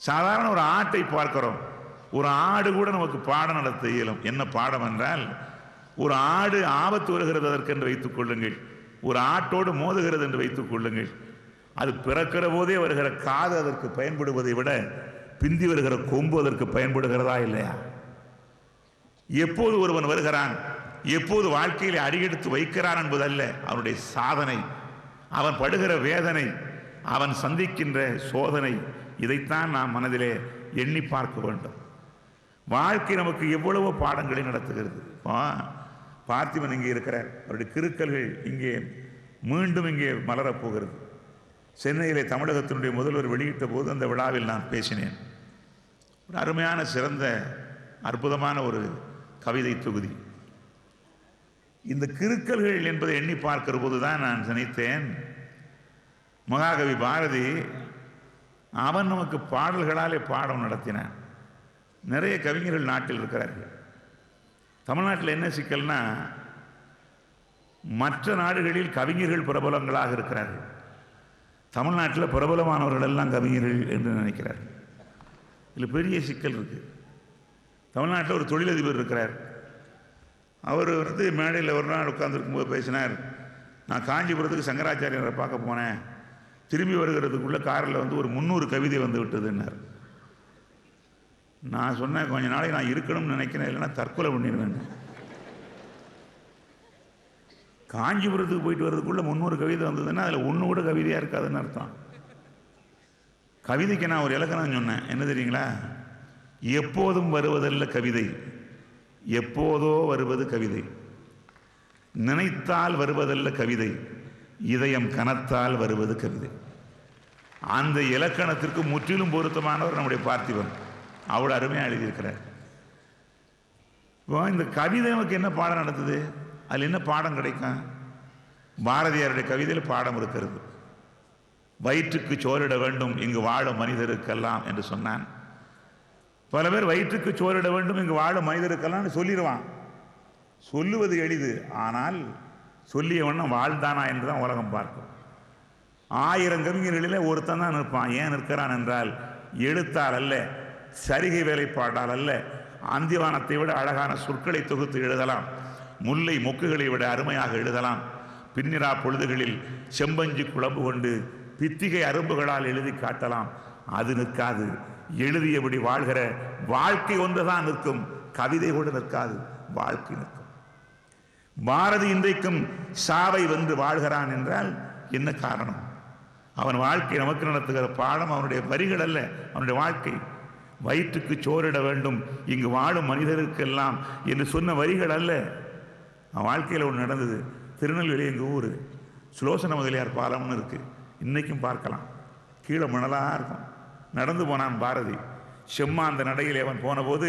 சாதாரண ஒரு ஆட்டை பார்க்கிறோம். ஒரு ஆடு கூட நமக்கு பாடம் நடத்த இயலும். என்ன பாடம் என்றால், ஒரு ஆடு ஆபத்து வருகிறது அதற்கென்று வைத்துக் கொள்ளுங்கள், ஒரு ஆட்டோடு மோதுகிறது என்று வைத்துக் கொள்ளுங்கள். அது பிறக்கிற போதே வருகிற காது அதற்கு பயன்படுவதை விட பிந்தி வருகிற கொம்பு அதற்கு பயன்படுகிறதா இல்லையா? எப்போது ஒருவன் வருகிறான், எப்போது வாழ்க்கையில் அடியெடுத்து வைக்கிறான் என்பதல்ல அவனுடைய சாதனை, அவன் படுகிற வேதனை, அவன் சந்திக்கின்ற சோதனை, இதைத்தான் நாம் மனதிலே எண்ணி பார்க்க வேண்டும். வாழ்க்கை நமக்கு எவ்வளவோ பாடங்களை நடத்துகிறது. பார்த்திபன் இங்கே இருக்கிறார், அவருடைய கிறுக்கல்கள் இங்கே மீண்டும் இங்கே மலரப்போகிறது. சென்னையிலே தமிழகத்தினுடைய முதல்வர் வெளியிட்ட போது அந்த விழாவில் நான் பேசினேன். ஒரு அருமையான சிறந்த அற்புதமான ஒரு கவிதை தொகுதி. இந்த கிறுக்கல்கள் என்பதை எண்ணி பார்க்கிற போது தான் நான் நினைத்தேன், மகாகவி பாரதி அவன் நமக்கு பாடல்களாலே பாடம் நடத்தினான். நிறைய கவிஞர்கள் நாட்டில் இருக்கிறார்கள். தமிழ்நாட்டில் என்ன சிக்கல்னா, மற்ற நாடுகளில் கவிஞர்கள் பிரபலங்களாக இருக்கிறார்கள். தமிழ்நாட்டில் பிரபலமானவர்கள் எல்லாம் கவிஞர்கள் என்று நினைக்கிறார்கள். இதில் பெரிய சிக்கல் இருக்கு. தமிழ்நாட்டில் ஒரு தொழிலதிபர் இருக்கிறார். அவர் மேடையில் ஒரு நாள் உட்கார்ந்துருக்கும்போது பேசினார், நான் காஞ்சிபுரத்துக்கு சங்கராச்சாரியரை பார்க்க போனேன், திரும்பி வருகிறதுக்குள்ள காரில் ஒரு 300 கவிதை வந்து விட்டதுன்னார். நான் சொன்னேன், கொஞ்ச நாளைக்கு நான் இருக்கணும்னு நினைக்கிறேன், இல்லைன்னா தற்கொலை பண்ணிடுவேன். காஞ்சிபுரத்துக்கு போயிட்டு வர்றதுக்குள்ள 300 கவிதை வந்ததுன்னா அதில் ஒன்று கூட கவிதையாக இருக்காதுன்னு அர்த்தம். கவிதைக்கு நான் ஒரு இலக்கணம் சொன்னேன், என்ன தெரியுங்களா? எப்போதும் வருவதல்ல கவிதை, எப்போதோ வருவது கவிதை. நினைத்தால் வருவதல்ல கவிதை, இதயம் கனத்தால் வருவது கவிதை. அந்த இலக்கணத்திற்கு முற்றிலும் பொருத்தமானவர் நம்முடைய பார்த்திபன். அவ்வளோ அருமையாக எழுதியிருக்கிறார். இப்போ இந்த கவிதை நமக்கு என்ன பாடம் நடத்துது? அதில் என்ன பாடம் கிடைக்கும்? பாரதியாருடைய கவிதையில் பாடம் இருக்கிறது. வயிற்றுக்கு சோறிட வேண்டும் இங்கு வாழும் மனிதருக்கெல்லாம் என்று சொன்னான். பல பேர் வயிற்றுக்கு சோறிட வேண்டும் இங்கு வாழும் மனிதருக்கெல்லாம் சொல்லிடுவான். சொல்லுவது எளிது, ஆனால் சொல்லிய வண்ணம் வாழ்ந்தானா என்று தான் உலகம் பார்க்கும். 1000 கவிஞர்களில் ஒருத்தன் தான் நிற்பான். ஏன் நிற்கிறான் என்றால், எழுத்தால் அல்ல, சரிகை வேலைப்பாடால் அல்ல, அந்திவானத்தை விட அழகான சொற்களை தொகுத்து எழுதலாம், முல்லை மொக்குகளை விட அருமையாக எழுதலாம், பின்னிரா பொழுதுகளில் செம்பஞ்சு குழம்பு கொண்டு பித்திகை அரும்புகளால் எழுதி காட்டலாம். அது நிற்காது. எழுதியபடி வாழ்கிற வாழ்க்கை ஒன்றுதான் நிற்கும், கவிதை கூட நிற்காது, வாழ்க்கை நிற்கும். பாரதி இன்றைக்கும் சாவை வென்று வாழ்கிறான் என்றால் என்ன காரணம்? அவன் வாழ்க்கை நமக்கு நடத்துகிற பாடம் அவனுடைய வரிகள் அல்ல, அவனுடைய வாழ்க்கை. வயிற்றுக்கு சோறிட வேண்டும் இங்கு வாழும் மனிதருக்கெல்லாம் என்று சொன்ன வரிகள் அல்ல. அவன் வாழ்க்கையில் ஒன்று நடந்தது. திருநெல்வேலி எங்கள் ஊர், சுலோசன முதலியார் பாலம்னு இருக்கு, இன்னைக்கும் பார்க்கலாம். கீழே மணலாக இருக்கும். நடந்து போனான் பாரதி. செம்மாந்த நடையில் அவன் போன போது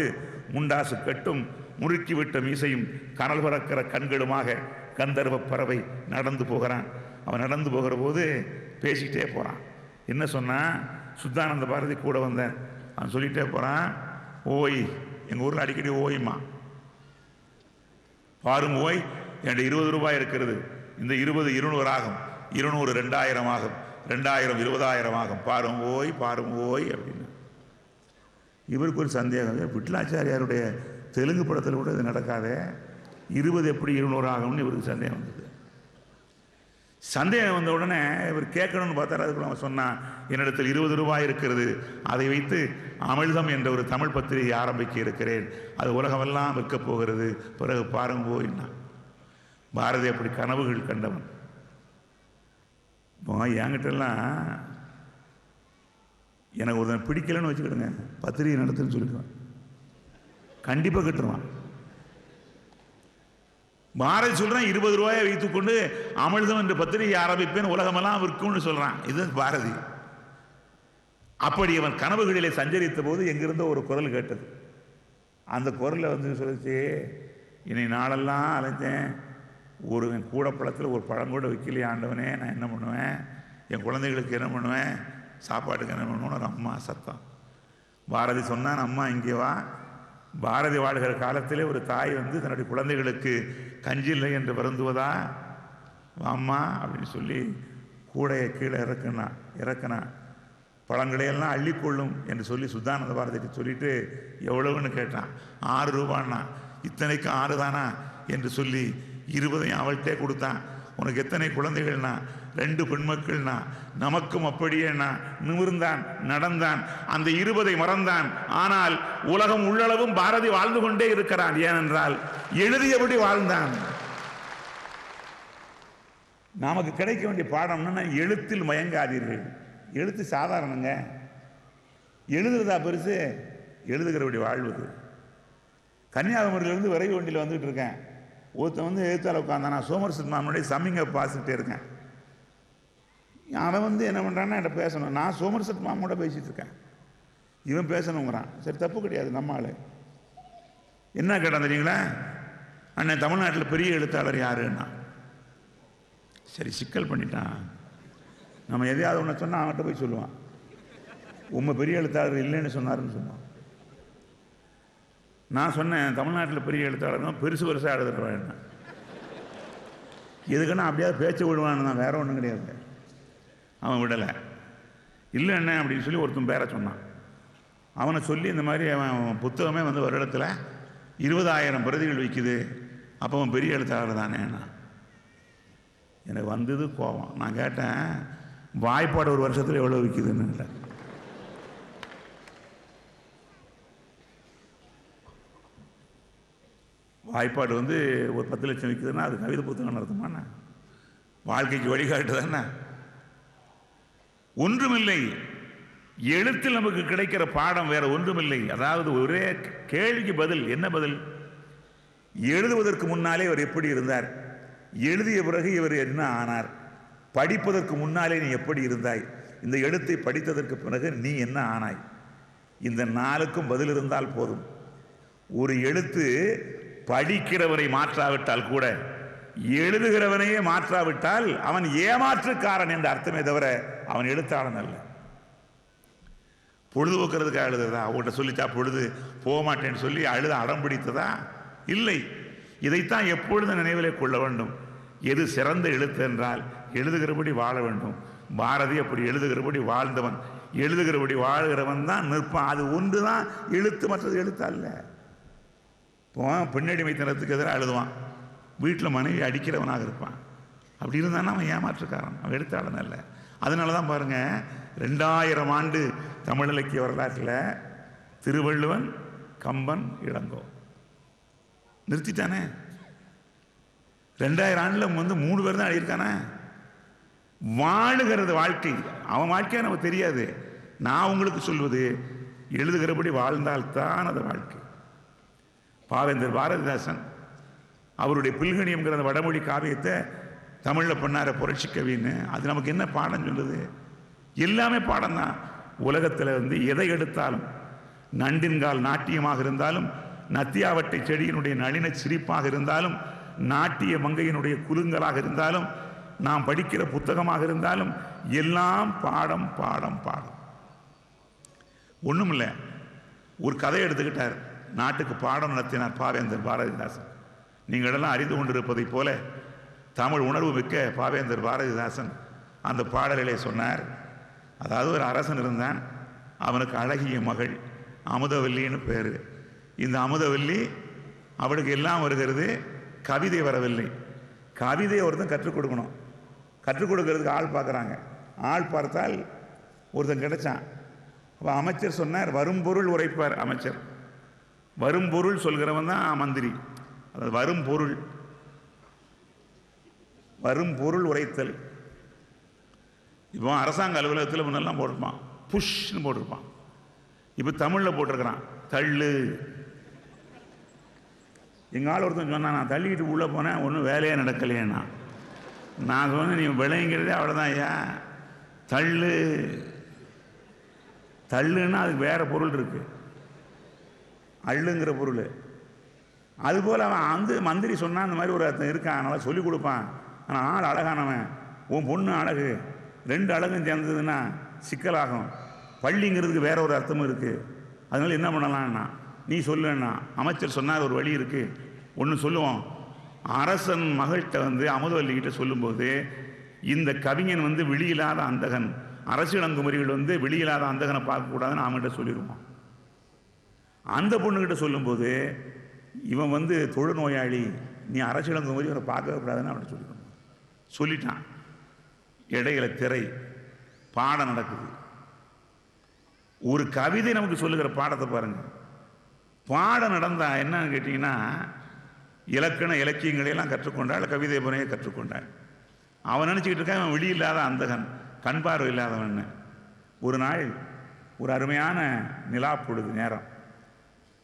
முண்டாசு கட்டும் முறுக்கிவிட்ட மீசையும் கனல் பறக்கிற கண்களுமாக கந்தர்வ பறவை நடந்து போகிறான். அவன் நடந்து போகிற போது பேசிக்கிட்டே போகிறான். என்ன சொன்னான்? சுத்தானந்த பாரதி கூட வந்தேன். அவன் சொல்லிகிட்டே போகிறான், ஓய், எங்கள் ஊரில் அடிக்கடி ஓய்மா பாரும், ஓய் என்கிட்ட 20 ரூபாய் இருக்கிறது, இந்த 20 200 ஆகும், 200 2000 ஆகும், 2000 20000 ஆகும், பாரும் ஓய், பாரும் ஓய் அப்படின்னு. இவருக்கு ஒரு சந்தேகம், விட்லாச்சாரியாருடைய தெலுங்கு படத்தில் கூட இது நடக்காதே, 20 எப்படி 200 ஆகும்னு இவருக்கு சந்தேகம் வந்தது. சந்தேகம் வந்த உடனே இவர் கேட்கணும்னு பார்த்தார். அதுக்குள்ள அவன் சொன்னான், என்னிடத்தில் 20 ரூபாய் இருக்கிறது, அதை வைத்து அமிழ்தம் என்ற ஒரு தமிழ் பத்திரிகை ஆரம்பிக்க இருக்கிறேன், அது உலகமெல்லாம் விற்கப் போகிறது, பிறகு பாருங்க போயின்னா. பாரதி அப்படி கனவுகள் கண்டவன். இப்போ என்கிட்டலாம் எனக்கு ஒருத்தன் பிடிக்கலன்னு வச்சுக்கிடுங்க, பத்திரிகை நடத்துன்னு சொல்லிடுவேன், கண்டிப்பாக கட்டுருவான். பாரதி சொல்றான் 20 ரூபாயை வைத்துக்கொண்டு அமிழ்தம் என்ற பத்திரிகை ஆரம்பிப்பேன், உலகமெல்லாம் விற்கும்னு சொல்றான். இது பாரதி. அப்படி அவன் கனவுகளிலே சஞ்சரித்த போது எங்கிருந்தோ ஒரு குரல் கேட்டது. அந்த குரலை சொல்லிச்சு, இனி நாளெல்லாம் அலைஞ்சேன், ஒரு என் கூடப்பழத்தில் ஒரு பழம் கூட வைக்கலையே ஆண்டவனே, நான் என்ன பண்ணுவேன், என் குழந்தைகளுக்கு என்ன பண்ணுவேன், சாப்பாட்டுக்கு என்ன பண்ணுவேன்னு ஒரு அம்மா சத்தம். பாரதி சொன்னான், அம்மா இங்கே வா. பாரதி வாழ்கிற காலத்திலே ஒரு தாய் தன்னுடைய குழந்தைகளுக்கு கஞ்சி இல்லை என்று வருந்துவதா, அம்மா அப்படின்னு சொல்லி கூடையை கீழே இறக்குனா பழங்களையெல்லாம் அள்ளிக்கொள்ளும் என்று சொல்லி சுத்தானந்த பாரதிக்கு சொல்லிட்டு எவ்வளவுன்னு கேட்டான். 6 ரூபான்னா. இத்தனைக்கு 6 தானா என்று சொல்லி 20 அவள்கிட்டே கொடுத்தான். உனக்கு எத்தனை குழந்தைகள்னா? 2 பெண்மக்கள்னா. நமக்கும் அப்படியேனா. நிமிர்ந்தான், நடந்தான், அந்த 20 மறந்தான். ஆனால் உலகம் உள்ளளவும் பாரதி வாழ்ந்து கொண்டே இருக்கிறான். ஏனென்றால் எழுதியபடி வாழ்ந்தான். நமக்கு கிடைக்க வேண்டிய பாடம்னா எழுத்தில் மயங்காதீர்கள். எழுத்து சாதாரணங்க, எழுதுறதா பெருசு, எழுதுகிறபடி வாழ்வது. கன்னியாகுமரியிலிருந்து விரைவு வண்டியில் வந்துட்டு இருக்கேன். ஒருத்தன் எழுத்தால உட்காந்தான். நான் சோமர்செட் மாமனுடைய சம்மிங்கை பார்த்துட்டே இருக்கேன். அவன் என்ன பண்ணுறான்னா என்கிட்ட பேசணும். நான் சோமர்செட் மாமோட பேசிட்டு இருக்கேன். இவன் பேசணுங்கிறான். சரி, தப்பு கிடையாது, நம்ம ஆளு. என்ன கேட்டான் தெரியுங்களா? அண்ணன் தமிழ்நாட்டில் பெரிய எழுத்தாளர் யாருன்னா. சரி, சிக்கல் பண்ணிட்டான். நம்ம எதையாவது ஒன்று சொன்னால் அவன்கிட்ட போய் சொல்லுவான், உண்மை பெரிய எழுத்தாளர் இல்லைன்னு சொன்னாருன்னு சொன்னான். நான் சொன்னேன், தமிழ்நாட்டில் பெரிய எழுத்தாளர் பெருசு பெருசாக எழுதுறவன். எதுக்குன்னா அப்படியாவது பேச்சை விடுவான்னு தான், வேற ஒன்றும் கிடையாது. அவன் விடலை. இல்லை என்ன அப்படின்னு சொல்லி ஒருத்தன் பேரை சொன்னான். அவனை சொல்லி இந்த மாதிரி அவன் புத்தகமே வருடத்தில் 20,000 பிரதிகள் விற்கிது, அப்போ அவன் பெரிய எழுத்தாளர் தானேண்ணா. எனக்கு வந்தது கோபம். நான் கேட்டேன், வாய்ப்பாடு ஒரு வருஷத்தில் எவ்வளோ விற்கிதுன்னு. இல்லை, வாய்ப்பாடு ஒரு 10 லட்சம் விற்குதுன்னா அது கவிதை புத்தகம் நடத்துமாண்ணா? வாழ்க்கைக்கு வழிகாட்டு தானே? ஒன்றுமில்லை. எழுத்தில் நமக்கு கிடைக்கிற பாடம் வேற ஒன்றுமில்லை. அதாவது ஒரே கேள்விக்கு பதில். என்ன பதில்? எழுதுவதற்கு முன்னாலே இவர் எப்படி இருந்தார், எழுதிய பிறகு இவர் என்ன ஆனார், படிப்பதற்கு முன்னாலே நீ எப்படி இருந்தாய், இந்த எழுத்தை படித்ததற்கு பிறகு நீ என்ன ஆனாய். இந்த 4க்கும் பதில் இருந்தால் போதும். ஒரு எழுத்து படிக்கிறவரை மாற்றாவிட்டால் கூட எழுதுகிறவனையே மாற்றாவிட்டால் அவன் ஏமாற்றுக்காரன் என்ற அர்த்தமே தவிர அவன் எழுத்தாளன் அல்ல. பொழுதுபோக்குறதுக்காக எழுதுறதா? அவங்கள்ட்ட சொல்லிட்டா பொழுது போக மாட்டேன்னு சொல்லி அழுத அடம் பிடித்ததா? இல்லை. இதைத்தான் எப்பொழுதும் நினைவிலே கொள்ள வேண்டும். எது சிறந்த எழுத்து என்றால் எழுதுகிறபடி வாழ வேண்டும். பாரதி அப்படி எழுதுகிறபடி வாழ்ந்தவன். எழுதுகிறபடி வாழ்கிறவன் தான் நிற்பான். அது ஒன்று தான் எழுத்து, மற்றது எழுத்து அல்ல. இப்போ பெண்ணடிமைத்தனத்துக்கு எதிராக எழுதுவான், வீட்டில் மனைவி அடிக்கிறவனாக இருப்பான். அப்படி இருந்தான்னா அவன் ஏமாற்றுக்காரன், அவன் எழுத்தாளன் அல்ல. அதனால தான் பாருங்கள், 2000 ஆண்டு தமிழ் இலக்கிய வரலாற்றில் திருவள்ளுவன், கம்பன், இளங்கோ நிறுத்திட்டானே. 2000 ஆண்டில் 3 பேர் தான் எழுதியிருக்கானே. வாழுகிறது வாழ்க்கை, அவன் வாழ்க்கையை நமக்கு தெரியாது. நான் உங்களுக்கு சொல்வது, எழுதுகிறபடி வாழ்ந்தால்தான் அது வாழ்க்கை. பாவேந்தர் பாரதிதாசன் அவருடைய பில்கணியம்ங்கிற அந்த வடமொழி காவியத்தை தமிழில் பண்ணார புரட்சி கவின்னு. அது நமக்கு என்ன பாடம் சொல்லுது? எல்லாமே பாடம் தான். உலகத்தில் எதை எடுத்தாலும், நண்டின்கால் நாட்டியமாக இருந்தாலும், நத்தியாவட்டை செடியினுடைய நளின சிரிப்பாக இருந்தாலும், நாட்டிய மங்கையினுடைய குலுங்கலாக இருந்தாலும், நாம் படிக்கிற புத்தகமாக இருந்தாலும், எல்லாம் பாடம் பாடம் பாடம். ஒன்றும் இல்லை. ஒரு கதை எடுத்துக்கிட்டார், நாட்டுக்கு பாடம் நடத்தினார் பாவேந்தர் பாரதிதாசன். நீங்களெல்லாம் அறிந்து கொண்டிருப்பதைப் போல தமிழ் உணர்வு மிக்க பாவேந்தர் பாரதிதாசன் அந்த பாடலிலே சொன்னார். அதாவது ஒரு அரசன் இருந்தான், அவனுக்கு அழகிய மகள் அமுதவல்லின்னு பேர். இந்த அமுதவல்லி அவளுக்கு எல்லாம் வருகிறது, கவிதை வரவில்லை. கவிதையை ஒருத்தன் கற்றுக் கொடுக்கணும். கற்றுக் கொடுக்கறதுக்கு ஆள் பார்க்குறாங்க. ஆள் பார்த்தால் ஒருத்தன் கிடைச்சான். அப்போ அமைச்சர் சொன்னார், வரும் பொருள் உரைப்பார் அமைச்சர். வரும் பொருள் சொல்கிறவன் தான் மந்திரி. அதாவது வரும் பொருள் உரைத்தல். இப்போ அரசாங்க அலுவலகத்தில் முன்னெல்லாம் போட்டுப்பான், புஷ்ன்னு போட்டிருப்பான். இப்போ தமிழில் போட்டிருக்கிறான் தள்ளு. எங்கள் ஆள் ஒருத்தன் சொன்னான், நான் தள்ளிக்கிட்டு உள்ளே போனேன், ஒன்றும் வேலையே நடக்கலையேண்ணா. நான் சொன்னேன், நீ விளைங்கிறதே அவ்வளோதான் ஐயா. தள்ளு தள்ளுன்னா அதுக்கு வேறு பொருள் இருக்குது, அள்ளுங்கிற பொருள். அதுபோல் அவன் மந்திரி சொன்னான், அந்த மாதிரி ஒரு அர்த்தம் இருக்கான், நல்லா சொல்லிக் கொடுப்பான். ஆனால் ஆள் அழகானவன், உன் பொண்ணு அழகு, 2 அழகும் சேர்ந்ததுன்னா சிக்கலாகும். பள்ளிங்கிறதுக்கு வேற ஒரு அர்த்தமும் இருக்குது. அதனால என்ன பண்ணலான்னா, நீ சொல்லுன்னா அமைச்சர் சொன்னார் ஒரு வழி இருக்குது. ஒன்று சொல்லுவோம், அரசன் மகள்கிட்ட அமுதவல்லிக்கிட்ட சொல்லும்போது, இந்த கவிஞன் விழியில்லாத அந்தகன், அரசியலங்குமரிகள் வெளியில்லாத அந்தகனை பார்க்கக்கூடாதுன்னு அவன்கிட்ட சொல்லிடுவான். அந்த பொண்ணுக்கிட்ட சொல்லும்போது, இவன் தொழுநோயாளி, நீ அரசியலங்குமரி அவரை பார்க்கவே கூடாதுன்னு அவன்கிட்ட சொல்லிடுவான். சொல்லிட்டான். இடையில திரை பாடம் நடக்குது. ஒரு கவிதை நமக்கு சொல்லுகிற பாடத்தை பாருங்க. பாடம் நடந்தா என்னன்னு கேட்டீங்கன்னா, இலக்கண இலக்கியங்களையெல்லாம் கற்றுக்கொண்டாள், கவிதை புனையை கற்றுக்கொண்டாள். அவன் நினச்சிக்கிட்டு இருக்கான் அவன் வெளியில்லாத அந்தகன், கண் பார்வை இல்லாதவன். ஒரு நாள் ஒரு அருமையான நிலாப்பொழுது நேரம்.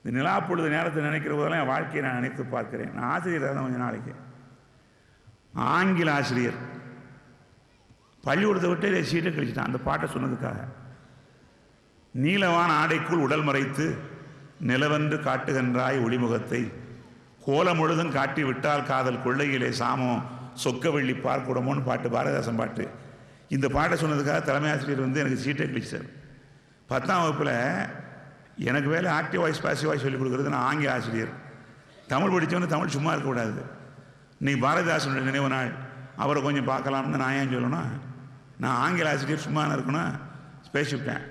இந்த நிலாப்பொழுது நேரத்தை நினைக்கிற போதெல்லாம் என் வாழ்க்கையை நான் நினைத்து பார்க்கிறேன். நான் ஆசிரியராக தான் கொஞ்சம் நாளைக்கு ஆங்கில ஆசிரியர். பள்ளிக்கூடத்தை விட்டு சீட்டை கழிச்சிட்டான் அந்த பாட்டை சொன்னதுக்காக. நீலவான ஆடைக்குள் உடல் மறைத்து நிலவென்று காட்டுகின்றாய் ஒளிமுகத்தை, கோலம் முழுதும் காட்டி விட்டால் காதல் கொள்ளையிலே சாமோ சொக்க வெள்ளி பார்க்கூடமோன்னு பாட்டு, பாரதிதாசன் பாட்டு. இந்த பாட்டை சொன்னதுக்காக தலைமை ஆசிரியர் எனக்கு சீட்டை கழிச்சார். 10ஆம் வகுப்பில் எனக்கு வேலை ஆக்டிவ் வாய்ஸ் பாசிவ் வாய்ஸ் சொல்லிக் கொடுக்குறது. நான் ஆங்கில ஆசிரியர். தமிழ் படித்தவொன்னு தமிழ் சும்மா இருக்கக்கூடாது. இன்னைக்கு பாரதிதாசனுடைய நினைவு நாள், அவரை கொஞ்சம் பார்க்கலாம்னு நான் ஏன் சொல்லணும்? நான் ஆங்கில ஆசிரியர் சும்மா இருக்கணும் பேசிவிட்டேன்.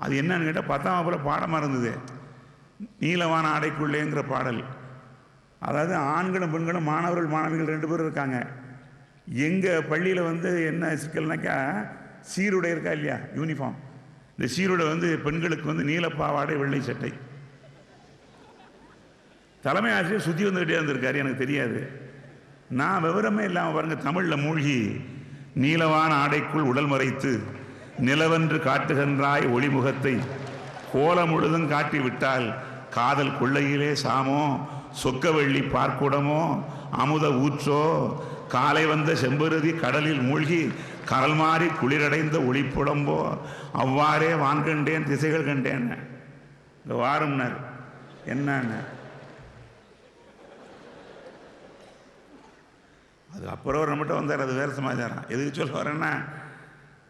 அது என்னன்னு கேட்டால் 10ஆம் வகுப்பில் பாடமாக இருந்தது, நீலவான ஆடைக்குள்ளேங்கிற பாடல். அதாவது ஆண்களும் பெண்களும் மாணவர்கள் மாணவிகள் 2 பேரும் இருக்காங்க. எங்கள் பள்ளியில் என்ன சிக்கல்னாக்கா, சீருடை இருக்கா இல்லையா, யூனிஃபார்ம். இந்த சீருடை பெண்களுக்கு நீலப்பாவாடை வெள்ளை சட்டை. தலைமை ஆசிரியர் சுற்றி வந்துக்கிட்டே இருந்திருக்காரு, எனக்கு தெரியாது. நான் விவரமே இல்லாமல் பாருங்க தமிழில் மூழ்கி, நீலவான ஆடைக்குள் உடல் மறைத்து நிலவென்று காட்டுகின்றாய் ஒளிமுகத்தை, கோலம் முழுதும் காட்டி விட்டால் காதல் கொள்ளையிலே சாமோ சொக்கவெள்ளி பார்க்குடமோ அமுத ஊற்றோ, காலை வந்த செம்பருதி கடலில் மூழ்கி கடல் மாறி குளிரடைந்த ஒளிப்புடம்போ, அவ்வாறே வான் கண்டேன் திசைகள் கண்டேன். இந்த வாரம்னர் என்னன்னு அது அப்புறம் நம்மகிட்ட வந்தார். அது வேறு சமாச்சாரம். எதுக்கு சொல்ல வரேன்னா,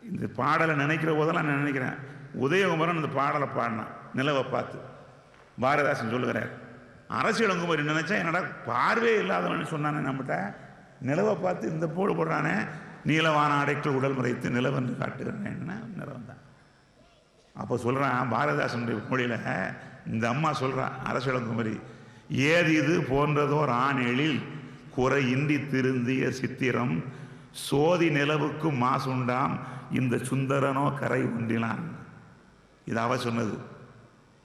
இந்த பாடலை நினைக்கிற போதெல்லாம் நான் நினைக்கிறேன், உதயகுமரன் இந்த பாடலை பாடினான் நிலவை பார்த்து. பாரதிதாசன் சொல்லுகிறார், அரசியலங்குமரி நினைச்சா என்னடா பார்வே இல்லாதவன் சொன்னானே, நம்மகிட்ட நிலவை பார்த்து இந்த போடு போடுறானே, நீலவான ஆடைக்குள் உடல் மறைத்து நிலவென்று காட்டுகிறேன் நிலவன் தான். அப்போ சொல்கிறான் பாரதிதாசனுடைய மொழியில், இந்த அம்மா சொல்கிறான் அரசியலங்குமரி, ஏது இது போன்றதோர் ஆணெழில் குறை இன்றி திருந்திய சித்திரம், சோதி நிலவுக்கு மாசுண்டாம் இந்த சுந்தரனோ கரை உண்டினான். இது அவ சொன்னது.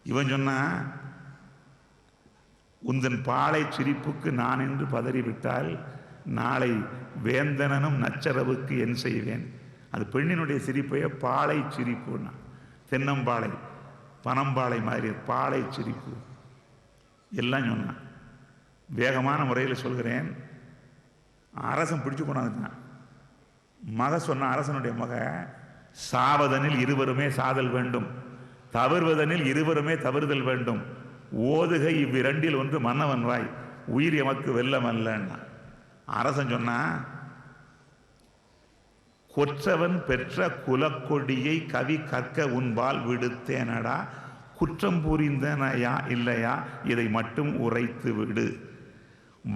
இவன் சொன்னா, உந்தன் பாலை சிரிப்புக்கு நான் என்று பதறிவிட்டால் நாளை வேந்தனனும் நச்சரவுக்கு என் செய்வேன். அது பெண்ணினுடைய சிரிப்பைய பாலை சிரிப்புன்னா, தென்னம்பாளை பனம்பாளை மாதிரி பாலை சிரிப்பு எல்லாம் சொன்னான். வேகமான முறையில் சொல்கிறேன். அரசன் பிடிச்சு கொண்டாந்துட்டான். மக சொன்ன அரசனுடைய மக, சாவதனில் இருவருமே சாதல் வேண்டும், தவறுவதனில் இருவருமே தவறுதல் வேண்டும், ஓதுகை இவ்விரண்டில் ஒன்று மன்னவன் வாய், உயிர் எமக்கு வெல்லம் அல்லன்னா. அரசன் சொன்னா, கொற்றவன் பெற்ற குலக்கொடியை கவி கற்க உன்பால் விடுத்தேனடா, குற்றம் புரிந்தனையா இல்லையா இதை மட்டும் உரைத்து விடு,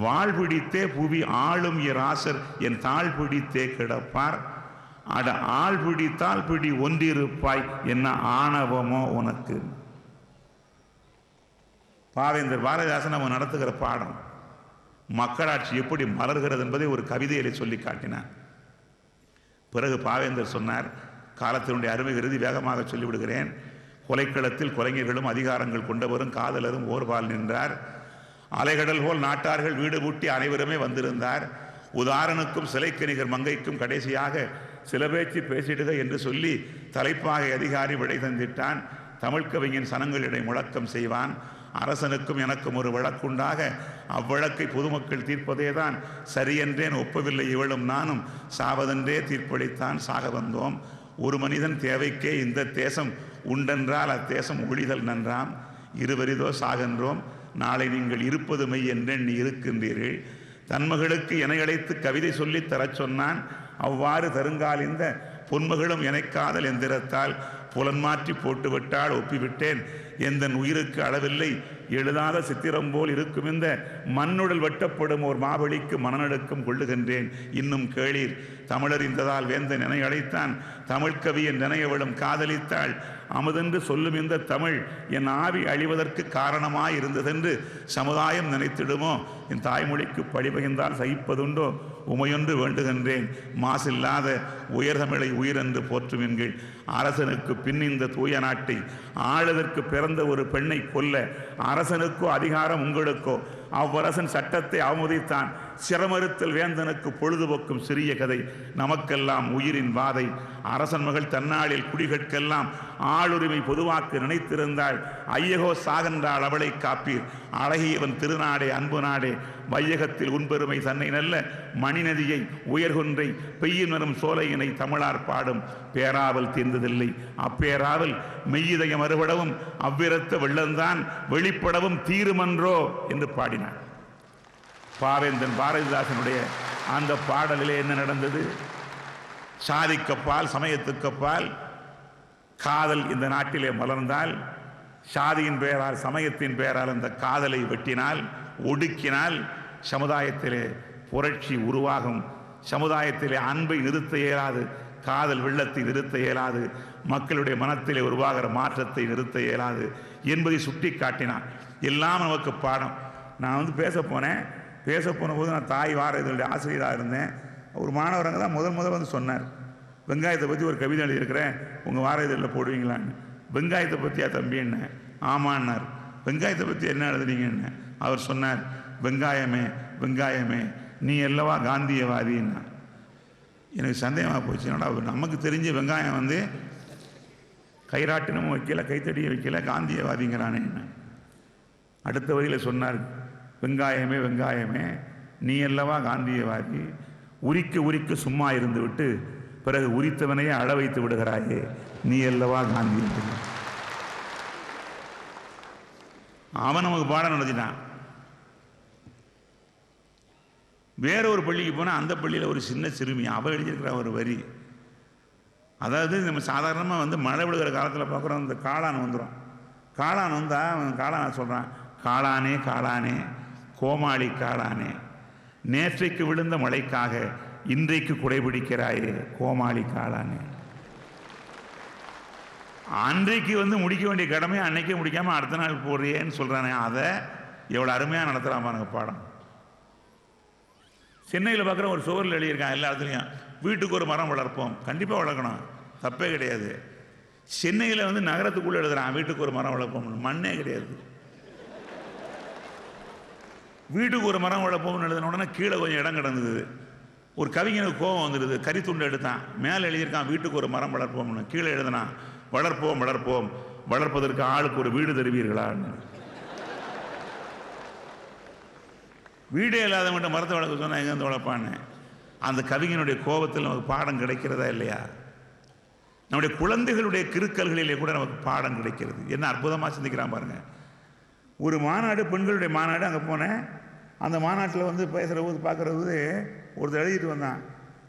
வாழ் பிடித்தே புவி ஆளும் இராசர் என் தாழ் பிடித்தே கிடப்பார், அட ஆள் பிடித்தால் பிடி ஒன்றிருப்பாய் என்ன ஆணவமோ உனக்கு. பாவேந்தர் பாரதிதாசன் அவன் நடத்துகிற பாடம், மக்களாட்சி எப்படி மலர்கிறது என்பதை ஒரு கவிதையிலே சொல்லி காட்டினார். பிறகு பாவேந்தர் சொன்னார், காலத்தினுடைய அருமை கருதி வேகமாக சொல்லிவிடுகிறேன். கொலைக்களத்தில் கொலைஞர்களும் அதிகாரங்கள் கொண்டவரும் காதலரும் ஓர்பால் நின்றார், அலைகடல் போல் நாட்டார்கள் வீடு பூட்டி அனைவருமே வந்திருந்தார், உதாரனுக்கும் சிலைக்கணிகர் மங்கைக்கும் கடைசியாக சில பேச்சு பேசிடுக என்று சொல்லி தலைப்பாகை அதிகாரி விடை தந்திட்டான். தமிழ்கவிஞன் சனங்களிடை முழக்கம் செய்வான். அரசனுக்கும் எனக்கும் ஒரு வழக்குண்டாக அவ்வழக்கை பொதுமக்கள் தீர்ப்பதேதான் சரியென்றேன், ஒப்பவில்லை இவளும் நானும், சாவதென்றே தீர்ப்பளித்தான் சாக வந்தோம். ஒரு மனிதன் தேவைக்கே இந்த தேசம் உண்டென்றால் அத்தேசம் ஒழிதல் நன்றாம். இருவரிதோ சாகன்றோம், நாளை நீங்கள் இருப்பது மெய் என்றெண்ணி இருக்கின்றீர்கள். தன்மகளுக்கு என அழைத்து கவிதை சொல்லி தரச் சொன்னான். அவ்வாறு தருங்கால் இந்த பொன்மகளும் எனைக்காதல் எந்திரத்தால் புலன்மாற்றி போட்டுவிட்டால் ஒப்பிவிட்டேன். எந்தன் உயிருக்கு அளவில்லை, எழுதாத சித்திரம் போல் இருக்கும் இந்த மண்ணுடல் வெட்டப்படும் ஓர் மாவெளிக்கு மனநடுக்கம் கொள்ளுகின்றேன். இன்னும் கேளீர், தமிழறிந்ததால் வேந்தன் என அழைத்தான், தமிழ்கவியன் நினையவளும் காதலித்தாள். அமுதென்று சொல்லும் இந்த தமிழ் என் ஆவி அழிவதற்கு காரணமாய் இருந்ததென்று சமுதாயம் நினைத்திடுமோ? என் தாய்மொழிக்கு பழிபகிர்ந்தால் சகிப்பதுண்டோ? உமையொன்று வேண்டுகின்றேன், மாசில்லாத உயர்தமிழை உயிரென்று போற்றுவீர்கள். அரசனுக்கு பின் இந்த தூய நாட்டை ஆளுதற்கு பிறந்த ஒரு பெண்ணை கொல்ல அரசனுக்கோ அதிகாரம் உங்களுக்கோ? அவ்வரசன் சட்டத்தை அவமதித்தான். சிரமறுத்தல் வேந்தனுக்கு பொழுதுபோக்கும் சிறிய கதை, நமக்கெல்லாம் உயிரின் வாதை. அரசன் மகள் தன்னாளில் குடிகட்கெல்லாம் ஆளுரிமை பொதுவாக்கு நினைத்திருந்தாள். ஐயகோ சாகன்றாள், அவளை காப்பீர். அழகியவன் திருநாடே அன்பு நாடே, வையகத்தில் உன்பெருமை தன்னை நல்ல மணிநதியை உயர்கொன்றை பெய்யும் வரும் சோலையினை தமிழார் பாடும். பேராவல் தீர்ந்ததில்லை, அப்பேராவல் மெய்யிதயம் அறுபடவும் அவ்விரத்த வெள்ளந்தான் வெளிப்படவும் தீருமன்றோ என்று பாடினார். பாவேந்தன் பாரதிதாசனுடைய அந்த பாடலிலே என்ன நடந்தது? சாதிக்கப்பால் சமயத்துக்கப்பால் காதல் இந்த நாட்டிலே மலர்ந்தால், சாதியின் பெயரால் சமயத்தின் பெயரால் அந்த காதலை வெட்டினால், ஒடுக்கினால் சமுதாயத்திலே புரட்சி உருவாகும். சமுதாயத்திலே அன்பை நிறுத்த இயலாது, காதல் வெள்ளத்தை நிறுத்த இயலாது, மக்களுடைய மனத்திலே உருவாகிற மாற்றத்தை நிறுத்த இயலாது என்பதை சுட்டி காட்டினான். எல்லாம் நமக்கு பாடம். நான் பேச போன போது நான் தாய் வார இதனுடைய ஆசிரியராக இருந்தேன். ஒரு மாணவரங்க தான் முதல் சொன்னார், வெங்காயத்தை பற்றி ஒரு கவிதை எழுதியிருக்கிறேன், உங்கள் வார இதழில் போடுவீங்களான்னு. வெங்காயத்தை பற்றியா தம்பி என்ன? ஆமான்னார். வெங்காயத்தை பற்றி என்ன எழுதுனீங்கன்னு அவர் சொன்னார், வெங்காயமே வெங்காயமே நீ அல்லவா காந்தியவாதின்னா. எனக்கு சந்தேகமாக போச்சு, என்னடா நமக்கு தெரிஞ்ச வெங்காயம் கைராட்டினமும் வைக்கல, கைத்தடியை வைக்கல, காந்தியவாதிங்கிறானே. அடுத்த வரியில் சொன்னார், வெங்காயமே வெங்காயமே நீ அல்லவா காந்தியவாதி, உரிக்க சும்மா இருந்து விட்டு பிறகு உரித்தவனையே அழ வைத்து விடுகிறாயே, நீ அல்லவா காந்தியவாதி. அவன் நமக்கு பாடம் நடத்தினான். வேற ஒரு பள்ளிக்கு போனால் அந்த பள்ளியில் ஒரு சின்ன சிறுமி அவள் எழுதியிருக்கிற ஒரு வரி, அதாவது நம்ம சாதாரணமாக மழை விழுகிற காலத்தில் பார்க்குறோம், இந்த காளான் வந்துடும். காளான் வந்தால் அவன் காளான் சொல்கிறான், காளானே காளானே கோமாளி காளானே, நேற்றைக்கு விழுந்த மழைக்காக இன்றைக்கு குடைபிடிக்கிறாயே கோமாளி காளானே. அன்றைக்கு முடிக்க வேண்டிய கடமையை அன்னைக்கே முடிக்காமல் அடுத்த நாள் போடுறியேன்னு சொல்கிறானே, அதை எவ்வளோ அருமையாக நடத்துகிறான் பாருங்க பாடம். சென்னையில் பார்க்குற ஒரு சுவரில் எழுதியிருக்கான், எல்லா இடத்துலையும் வீட்டுக்கு ஒரு மரம் வளர்ப்போம். கண்டிப்பாக வளர்க்கணும், தப்பே கிடையாது. சென்னையில் நகரத்துக்குள்ளே எழுதுறான், வீட்டுக்கு ஒரு மரம் வளர்ப்போம்னு. மண்ணே கிடையாது. வீட்டுக்கு ஒரு மரம் வளர்ப்போம்னு எழுதின உடனே கீழே கொஞ்சம் இடம் கிடந்தது. ஒரு கவிஞனுக்கு கோபம் வந்துடுது, கரித்துண்டு எடுத்தான், மேலே எழுதியிருக்கான் வீட்டுக்கு ஒரு மரம் வளர்ப்போம்னு. கீழே எழுதினான், வளர்ப்போம் வளர்ப்போம், வளர்ப்பதற்கு ஆளுக்கு ஒரு வீடு தருவீர்களான்னு. வீடே இல்லாதவங்கிட்ட மரத்தை வளர்க்க சொன்னால் எங்கேருந்து வளர்ப்பான்னு. அந்த கவிஞனுடைய கோபத்தில் நமக்கு பாடம் கிடைக்கிறதா இல்லையா? நம்முடைய குழந்தைகளுடைய கிறுக்கல்களிலே கூட நமக்கு பாடம் கிடைக்கிறது. என்ன அற்புதமாக சிந்திக்கிறான் பாருங்க. ஒரு மாநாடு, பெண்களுடைய மாநாடு, அங்கே போனேன். அந்த மாநாட்டில் பேசுகிற போது பார்க்குறது ஒருத்தர் எழுதிட்டு வந்தான்.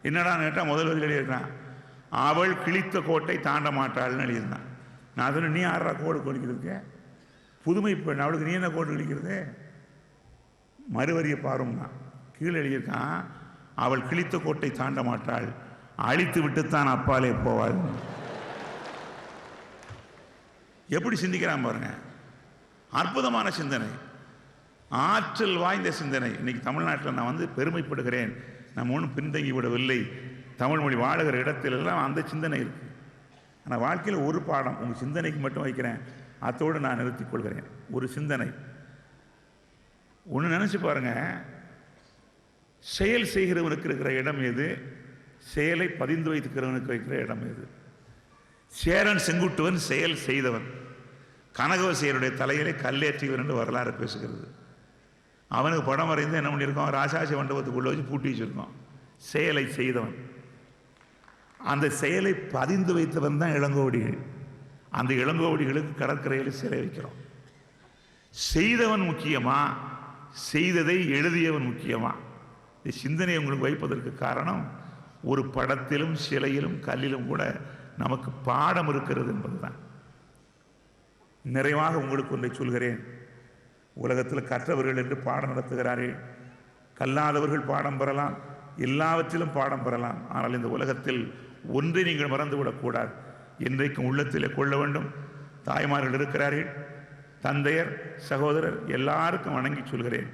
என்னடான்னு கேட்டால் முதல் வரையில் எழுதியிருக்கான், அவள் கிழித்த கோட்டை தாண்ட மாட்டாள்னு எழுதியிருந்தான். நான் சொன்னேன், நீ ஆறா கோடு கொடுக்கிறதுக்கு? புதுமை பெண், அவளுக்கு நீ என்ன கோடு கிழிக்கிறது? மறுவரிய பாரும்னா கீழே எழுதியிருக்கான், அவள் கிழித்த கோட்டை தாண்ட மாட்டாள், அழித்து விட்டுத்தான் அப்பாலே போவாள். எப்படி சிந்திக்கிறான் பாருங்க. அற்புதமான சிந்தனை, ஆற்றல் வாய்ந்த சிந்தனை. இன்னைக்கு தமிழ்நாட்டில் நான் பெருமைப்படுகிறேன். நம்ம ஒன்றும் பின்தங்கி விடவில்லை. தமிழ் மொழி வாழுகிற இடத்திலெல்லாம் அந்த சிந்தனை இருக்கு. ஆனால் வாழ்க்கையில் ஒரு பாடம் உங்கள் சிந்தனைக்கு மட்டும் வைக்கிறேன், அத்தோடு நான் நிறுத்திக் கொள்கிறேன். ஒரு சிந்தனை ஒன்று நினச்சி பாருங்க, செயல் செய்கிறவனுக்கு இருக்கிற இடம் எது, செயலை பதிந்து வைத்துக்கிறவனுக்கு வைக்கிற இடம் இது. சேரன் செங்குட்டுவன் செயல் செய்தவன், கனகவசியருடைய தலையிலே கல்லேற்றியவன் என்று வரலாறு பேசுகிறது. அவனுக்கு படம் வரைந்து என்ன பண்ணியிருக்கோம், ராசாசி மண்டபத்துக்குள்ளே வச்சு பூட்டி வச்சிருக்கோம். செயலை செய்தவன், அந்த செயலை பதிந்து வைத்தவன் தான் இளங்கோவடிகள். அந்த இளங்கோவடிகளுக்கு கடற்கரையில் சிலை வைக்கிறோம். செய்தவன் முக்கியமா, செய்ததை எழுதியவன் முக்கியமா? இந்த சிந்தனை உங்களுக்கு வைப்பதற்கு காரணம், ஒரு படத்திலும் சிலையிலும் கல்லிலும் கூட நமக்கு பாடம் இருக்கிறது என்பதுதான். நிறைவாக உங்களுக்கு ஒன்றை சொல்கிறேன். உலகத்தில் கற்றவர்கள் என்று பாடம் நடத்துகிறார்கள், கல்லாதவர்கள் பாடம் பெறலாம், எல்லாவற்றிலும் பாடம் பெறலாம். ஆனால் இந்த உலகத்தில் ஒன்றை நீங்கள் மறந்துவிடக்கூடாது, என்றைக்கும் உள்ளத்திலே கொள்ள வேண்டும். தாய்மார்கள் இருக்கிறார்கள், தந்தையர், சகோதரர் எல்லாருக்கும் வணங்கி சொல்கிறேன்,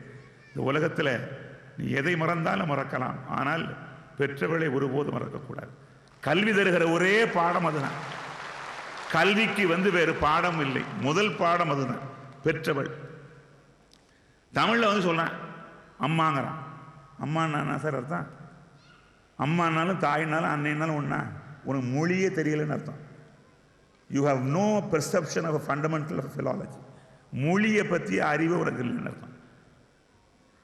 இந்த உலகத்தில் நீ எதை மறந்தாலும் மறக்கலாம், ஆனால் பெற்றவர்களை ஒருபோதும் மறக்கக்கூடாது. கல்வி தருகிற ஒரே பாடம் அதுதான். கல்விக்கு வேறு பாடம் இல்லை, முதல் பாடம் அதுதான், பெற்றவள். தமிழில் சொல்றான் அம்மாங்கிறான். அம்மான்னா சார் அர்த்தம்? அம்மானாலும் தாயினாலும் அன்னைனாலும் ஒன்றா? உனக்கு மொழியே தெரியலன்னு அர்த்தம். You have no perception of fundamental of philology. மொழியை பற்றிய அறிவு உனக்கு இல்லைன்னு அர்த்தம்.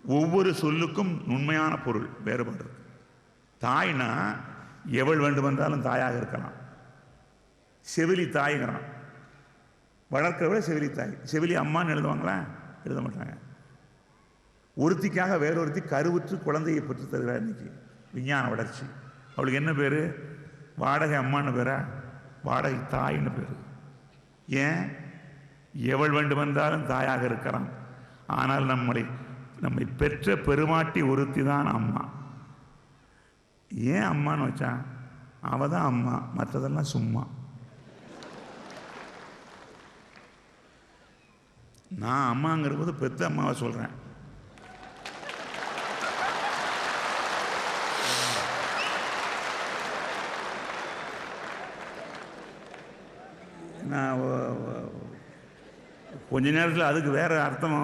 ஒவ்வொரு சொல்லுக்கும் உண்மையான பொருள் வேறுபாடு இருக்கு. தாய்னா எவள் வேண்டுமென்றாலும் தாயாக இருக்கலாம். செவிலி தாய்ங்கிறான், வளர்க்கிறவளை செவிலி தாய். செவிலி அம்மான்னு எழுதுவாங்களா? எழுத மாட்டாங்க. ஒருத்திக்காக வேறொருத்தி கருவுற்று குழந்தையை பெற்று தருகிறார். இன்னைக்கு விஞ்ஞான வளர்ச்சி. அவளுக்கு என்ன பேர்? வாடகை அம்மான்னு பேரா? வாடகை தாயின்னு பேர். ஏன்? எவள் வேண்டுமென்றாலும் தாயாக இருக்கலாம். ஆனால் நம்மை பெற்ற பெருமாட்டி ஒருத்தி தான் அம்மா. ஏன் அம்மான்னு வச்சா? அவ தான் அம்மா, மற்றதெல்லாம் சும்மா. நான் அம்மாங்கிற போது பெத்த அம்மாவை சொல்கிறேன். நான் கொஞ்ச நேரத்தில் அதுக்கு வேற அர்த்தம்.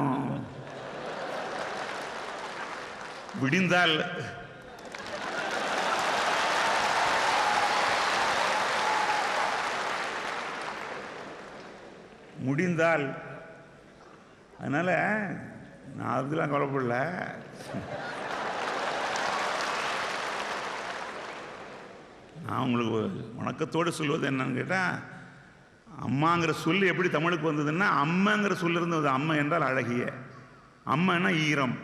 விடிந்தால் முடிந்தால், அதனால நான் அதுக்கெல்லாம் கவலைப்படல. நான் உங்களுக்கு வணக்கத்தோடு சொல்வது என்னன்னு கேட்டால், அம்மாங்கிற சொல் எப்படி தமிழுக்கு வந்ததுன்னா, அம்மாங்கிற சொல் இருந்தது. அம்மா என்றால் அழகிய, அம்மான்னா ஈரம்,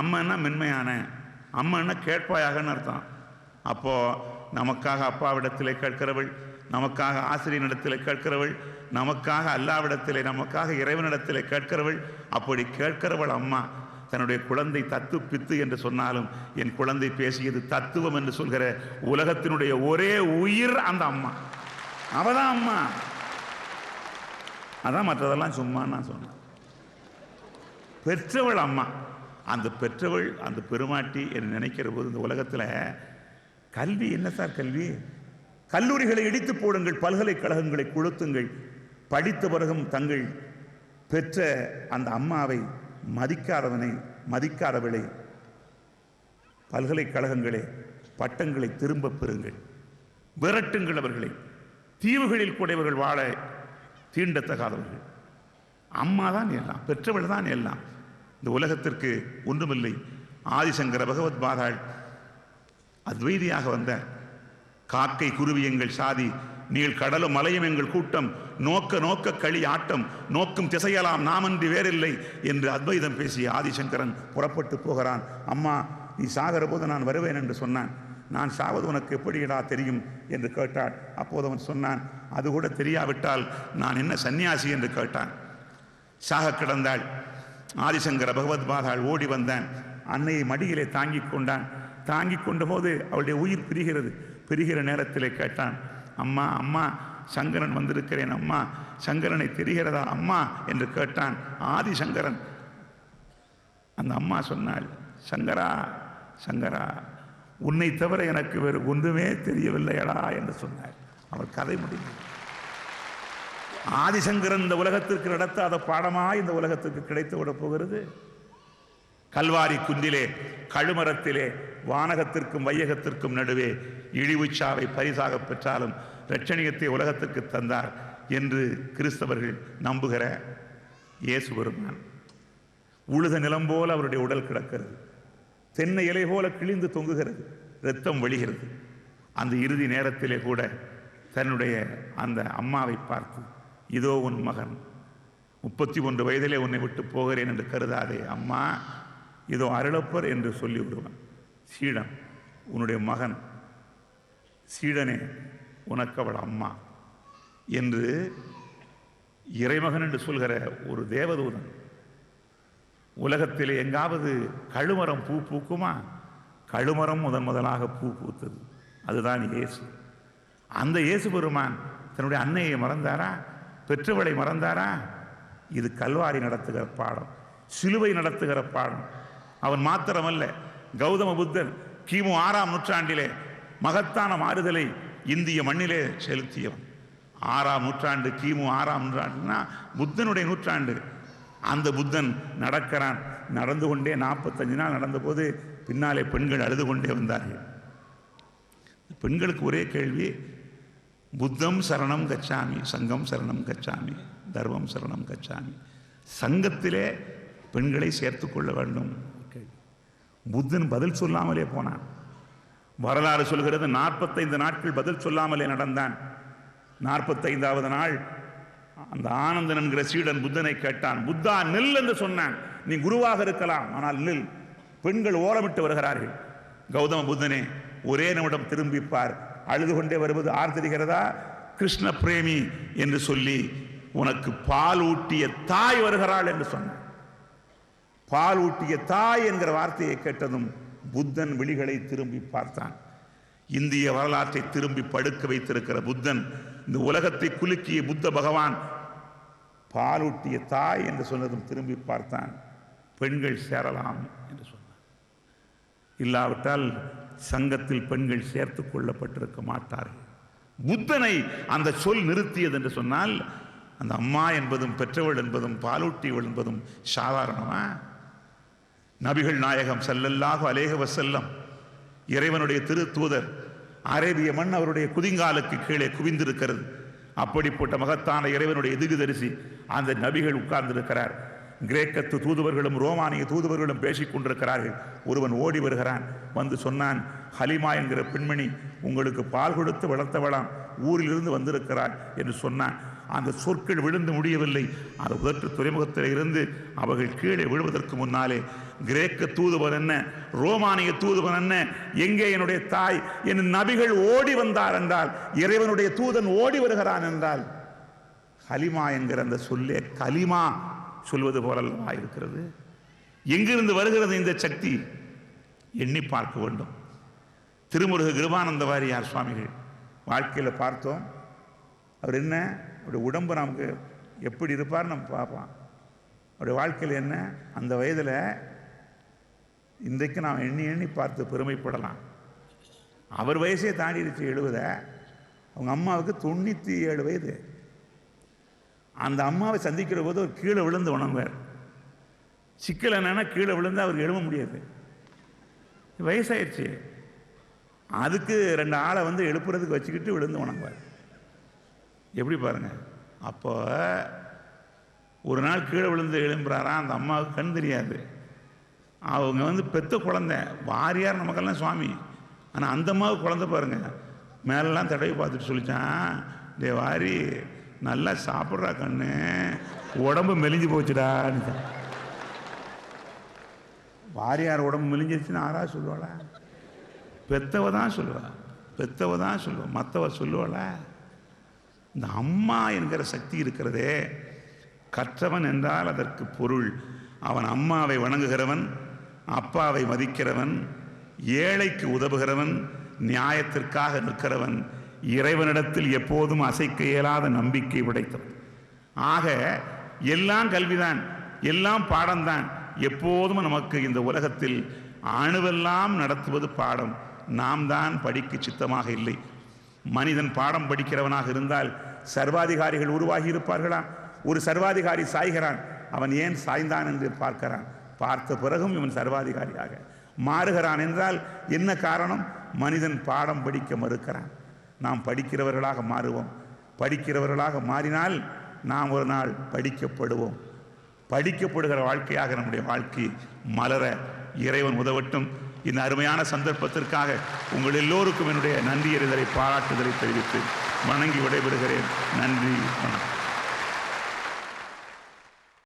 அம்மான்னா மென்மையான, அம்மான்னா கேட்பாயாகன்னு அர்த்தம். அப்போது நமக்காக அப்பாவிடத்திலே கேட்கிறவள், நமக்காக ஆசிரியனிடத்திலே கேட்கிறவள், நமக்காக அல்லாவிடத்திலே, நமக்காக இறைவனிடத்திலே கேட்கிறவள். அப்படி கேட்கிறவள் அம்மா. தன்னுடைய குழந்தை தத்து பித்து என்று சொன்னாலும் என் குழந்தை பேசியது தத்துவம் என்று சொல்கிற உலகத்தினுடைய ஒரே உயிர் அந்த அம்மா. அவதான் அம்மா. அதான் மற்றதெல்லாம் சும்மா நான் சொன்னேன். பெற்றவள் அம்மா. அந்த பெற்றவள், அந்த பெருமாட்டி என்று நினைக்கிற போது இந்த உலகத்தில் கல்வி என்ன சார்? கல்வி கல்லூரிகளை இடித்து போடுங்கள், பல்கலைக்கழகங்களை கொளுத்துங்கள். படித்த பிறகும் தங்கள் பெற்ற அந்த அம்மாவை மதிக்காதவனை, மதிக்காதவளை பல்கலைக்கழகங்களே பட்டங்களை திரும்ப பெறுங்கள், விரட்டுங்கள் அவர்களை. தீவுகளில் கூடையவர்கள் வாழ தீண்டத்தகாதவர்கள். அம்மா தான் எல்லாம், பெற்றவள் தான் எல்லாம். இந்த உலகத்திற்கு ஒன்றுமில்லை. ஆதிசங்கர பகவத் பாதாள் அத்வைதியாக வந்த காக்கை குருவி எங்கள் சாதி, நீள் கடலும் மலையும் எங்கள் கூட்டம், நோக்க நோக்க களி ஆட்டம், நோக்கும் திசையலாம் நாமன்றி வேறில்லை என்று அத்வைதம் பேசிய ஆதிசங்கரன் புறப்பட்டு போகிறான். அம்மா நீ சாகிற போது நான் வருவேன் என்று சொன்னான். நான் சாவது உனக்கு எப்படிடா தெரியும் என்று கேட்டாள். அப்போது அவன் சொன்னான், அது கூட தெரியாவிட்டால் நான் என்ன சன்னியாசி என்று கேட்டான். சாக கிடந்தாள். ஆதிசங்கர பகவத் பாதாள் ஓடி வந்தான். அன்னையை மடியிலே தாங்கிக் கொண்டான். தாங்கிக் கொண்ட போது அவளுடைய உயிர் பிரிகிறது. பிரிகிற நேரத்திலே கேட்டான், அம்மா அம்மா சங்கரன் வந்திருக்கிறேன் அம்மா, சங்கரனை தெரிகிறதா அம்மா என்று கேட்டான் ஆதிசங்கரன். அந்த அம்மா சொன்னாள், சங்கரா சங்கரா, உன்னை தவிர எனக்கு வேறு ஒன்றுமே தெரியவில்லையடா என்று சொன்னாள். அவள் கதை முடிந்தது. ஆதிசங்கரன் இந்த உலகத்திற்கு நடத்தாத பாடமாய் இந்த உலகத்திற்கு கிடைத்து விட போகிறது. கல்வாரி குன்றிலே கழுமரத்திலே வானகத்திற்கும் வையகத்திற்கும் நடுவே இழிவுச்சாவை பரிசாக பெற்றாலும் இரட்சணியத்தை உலகத்திற்கு தந்தார் என்று கிறிஸ்தவர்கள் நம்புகிற இயேசு பெருமான் உழுத நிலம் போல அவருடைய உடல் கிடக்கிறது, தென்னை இலை போல கிழிந்து தொங்குகிறது, இரத்தம் வழிகிறது. அந்த இறுதி நேரத்திலே கூட தன்னுடைய அந்த அம்மாவை பார்த்து, இதோ உன் மகன், 31 வயதிலே உன்னை விட்டு போகிறேன் என்று கருதாதே அம்மா, இதோ அருளப்பர் என்று சொல்லிவிடுவான். சீடன் உன்னுடைய மகன், சீடனே உனக்கு அவள் அம்மா என்று இறைமகன் என்று சொல்கிற ஒரு தேவதூதன். உலகத்திலே எங்காவது கழுமரம் பூ பூக்குமா? கழுமரம் முதலாக பூ பூத்தது, அதுதான் இயேசு. அந்த இயேசு பெருமான் தன்னுடைய அன்னையை மறந்தாரா? பெற்றவளை மறந்தாரா? இது கல்வாரி நடத்துகிற பாடம், சிலுவை நடத்துகிற பாடம். அவன் மாத்திரமல்ல, கௌதம புத்தன் கிமு 6ஆம் நூற்றாண்டிலே மகத்தான மாறுதலை இந்திய மண்ணிலே செலுத்தியவன். 6ஆம் நூற்றாண்டு, கிமு 6ஆம் நூற்றாண்டுனா புத்தனுடைய நூற்றாண்டு. அந்த புத்தன் நடக்கிறான். நடந்து கொண்டே 45 நாள் நடந்தபோது பின்னாலே பெண்கள் அழுது கொண்டே வந்தார்கள். பெண்களுக்கு ஒரே கேள்வி, புத்தம் சரணம் கச்சாமி, சங்கம் சரணம் கச்சாமி, தர்மம் சரணம் கச்சாமி. சங்கத்திலே பெண்களை சேர்த்து கொள்ள வேண்டும். புத்தன் பதில் சொல்லாமலே போனான். வரலாறு சொல்கிறது 45 நாட்கள் பதில் சொல்லாமலே நடந்தான். 45வது நாள் அந்த ஆனந்தன் என்கிற சீடன் புத்தனை கேட்டான். புத்தா நில் என்று சொன்னான். நீ குருவாக இருக்கலாம், ஆனால் நில், பெண்கள் ஓலமிட்டு வருகிறார்கள். கௌதம புத்தனே, ஒரே நிமிடம் திரும்பிப்பார், அழுது கொண்டே வருவது ஆர் தெரிகிறதா? கிருஷ்ண பிரேமி என்று சொல்லி உனக்கு பால் ஊட்டிய தாய் வருகிறாள் என்று சொன்னான். பால் ஊட்டிய தாய் என்கிற வார்த்தையை கேட்டதும் புத்தன் விழிகளை திரும்பி பார்த்தான். இந்திய வரலாற்றை திரும்பி படுக்க வைத்திருக்கிற புத்தன், இந்த உலகத்தை குலுக்கிய புத்த பகவான் பாலூட்டிய தாய் என்று சொன்னதும் திரும்பி பார்த்தான். பெண்கள் சேரலாம் என்று சொன்னான். இல்லாவிட்டால் சங்கத்தில் பெண்கள் சேர்த்து கொள்ளப்பட்டிருக்க மாட்டார்கள். புத்தனை அந்த சொல் நிறுத்தியது என்று சொன்னால், அந்த அம்மா என்பதும் பெற்றவள் என்பதும் பாலூட்டியவள் என்பதும் சாதாரணமா? நபிகள் நாயகம் ஸல்லல்லாஹு அலைஹி வஸல்லம் இறைவனுடைய திரு தூதர், அரேபிய மண் அவருடைய குதிங்காலுக்கு கீழே குவிந்திருக்கிறது. அப்படிப்பட்ட மகத்தான இறைவனுடைய எதிர்தரிசி அந்த நபிகள் உட்கார்ந்திருக்கிறார். கிரேக்கத்து தூதுவர்களும் ரோமானிய தூதுவர்களும் பேசிக் கொண்டிருக்கிறார்கள். ஒருவன் ஓடி வருகிறான், வந்து சொன்னான், ஹலிமா என்கிற பெண்மணி உங்களுக்கு பால் கொடுத்து வளர்த்தவளாம், ஊரிலிருந்து வந்திருக்கிறார் என்று சொன்னான். அந்த சொற்கள் விழுந்து முடியவில்லை. அந்த உதற்று துறைமுகத்தில் இருந்து அவர்கள் கீழே விழுவதற்கு முன்னாலே கிரேக்க தூதுவன் என்ன, ரோமானிய தூதுவன் என்ன, எங்கே என்னுடைய தாய் என் நபிகள் ஓடி வந்தார் என்றால், இறைவனுடைய தூதன் ஓடி வருகிறான் என்றால், ஹலிமா என்கிற அந்த சொல்லே கலிமா சொல்வது போலல்லவா இருக்கிறது. எங்கிருந்து வருகிறது இந்த சக்தி? எண்ணி பார்க்க வேண்டும். திருமுருக கிருபானந்த வாரியார் சுவாமிகள் வாழ்க்கையில் பார்த்தோம். அவர் என்ன, அவருடைய உடம்பு நமக்கு எப்படி இருப்பார் நம்ம பார்ப்போம். அவருடைய வாழ்க்கையில் என்ன, அந்த வயதில் இன்றைக்கு நாம் எண்ணி எண்ணி பார்த்து பெருமைப்படலாம். அவர் வயசே தாண்டிடுச்சு 70. அவங்க அம்மாவுக்கு 97 வயது. அந்த அம்மாவை சந்திக்கிற போது ஒரு கீழே விழுந்து வணங்குவார். சிக்கல் என்னன்னா, கீழே விழுந்து அவருக்கு எழுத முடியாது, வயசாயிடுச்சு. அதுக்கு 2 ஆளை வந்து எழுப்புறதுக்கு வச்சுக்கிட்டு விழுந்து வணங்குவார். எப்படி பாருங்க. அப்போ ஒரு நாள் கீழே விழுந்து எழும்புறாராம். அந்த அம்மாவுக்கு கண் தெரியாது. அவங்க வந்து பெத்த குழந்தை. வாரியார் நமக்கெல்லாம் சுவாமி. ஆனால் அந்த அம்மாவுக்கு குழந்தை பாருங்க, மேலெல்லாம் தடவை பார்த்துட்டு சொல்லிச்சான், டே வாரி நல்லா சாப்பிட்றா கண்ணு, உடம்பு மெலிஞ்சு போச்சுடான்னு. வாரியார் உடம்பு மெலிஞ்சிருச்சுன்னு ஆறா சொல்லுவாளா? பெத்தவ தான் சொல்லுவா, பெத்தவ தான் சொல்லுவா, மற்றவ சொல்லுவாளா? இந்த அம்மா என்கிற சக்தி இருக்கிறதே, கற்றவன் என்றால் அதற்கு பொருள் அவன் அம்மாவை வணங்குகிறவன், அப்பாவை மதிக்கிறவன், ஏழைக்கு உதவுகிறவன், நியாயத்திற்காக நிற்கிறவன், இறைவனிடத்தில் எப்போதும் அசைக்க இயலாத நம்பிக்கை படைத்தவன். ஆக எல்லாம் கல்விதான், எல்லாம் பாடம்தான். எப்போதும் நமக்கு இந்த உலகத்தில் அணுவெல்லாம் நடத்துவது பாடம். நாம் தான் படிக்க சித்தமாக இல்லை. மனிதன் பாடம் படிக்கிறவனாக இருந்தால் சர்வாதிகாரிகள் உருவாகி இருப்பார்களா? ஒரு சர்வாதிகாரி சாய்கிறான், அவன் ஏன் சாய்ந்தான் என்று பார்க்கிறான். பார்த்த பிறகும் இவன் சர்வாதிகாரியாக மாறுகிறான் என்றால் என்ன காரணம்? மனிதன் பாடம் படிக்க மறுக்கிறான். நாம் படிக்கிறவர்களாக மாறுவோம். படிக்கிறவர்களாக மாறினால் நாம் ஒரு நாள் படிக்கப்படுவோம். படிக்கப்படுகிற வாழ்க்கையாக நம்முடைய வாழ்க்கை மலர இறைவன் உதவட்டும். இந்த அருமையான சந்தர்ப்பத்திற்காக உங்கள் எல்லோருக்கும் என்னுடைய நன்றி அறிதலை பாராட்டுதலை தெரிவித்து வணங்கி விடைபெறுகிறேன். நன்றி, வணக்கம்.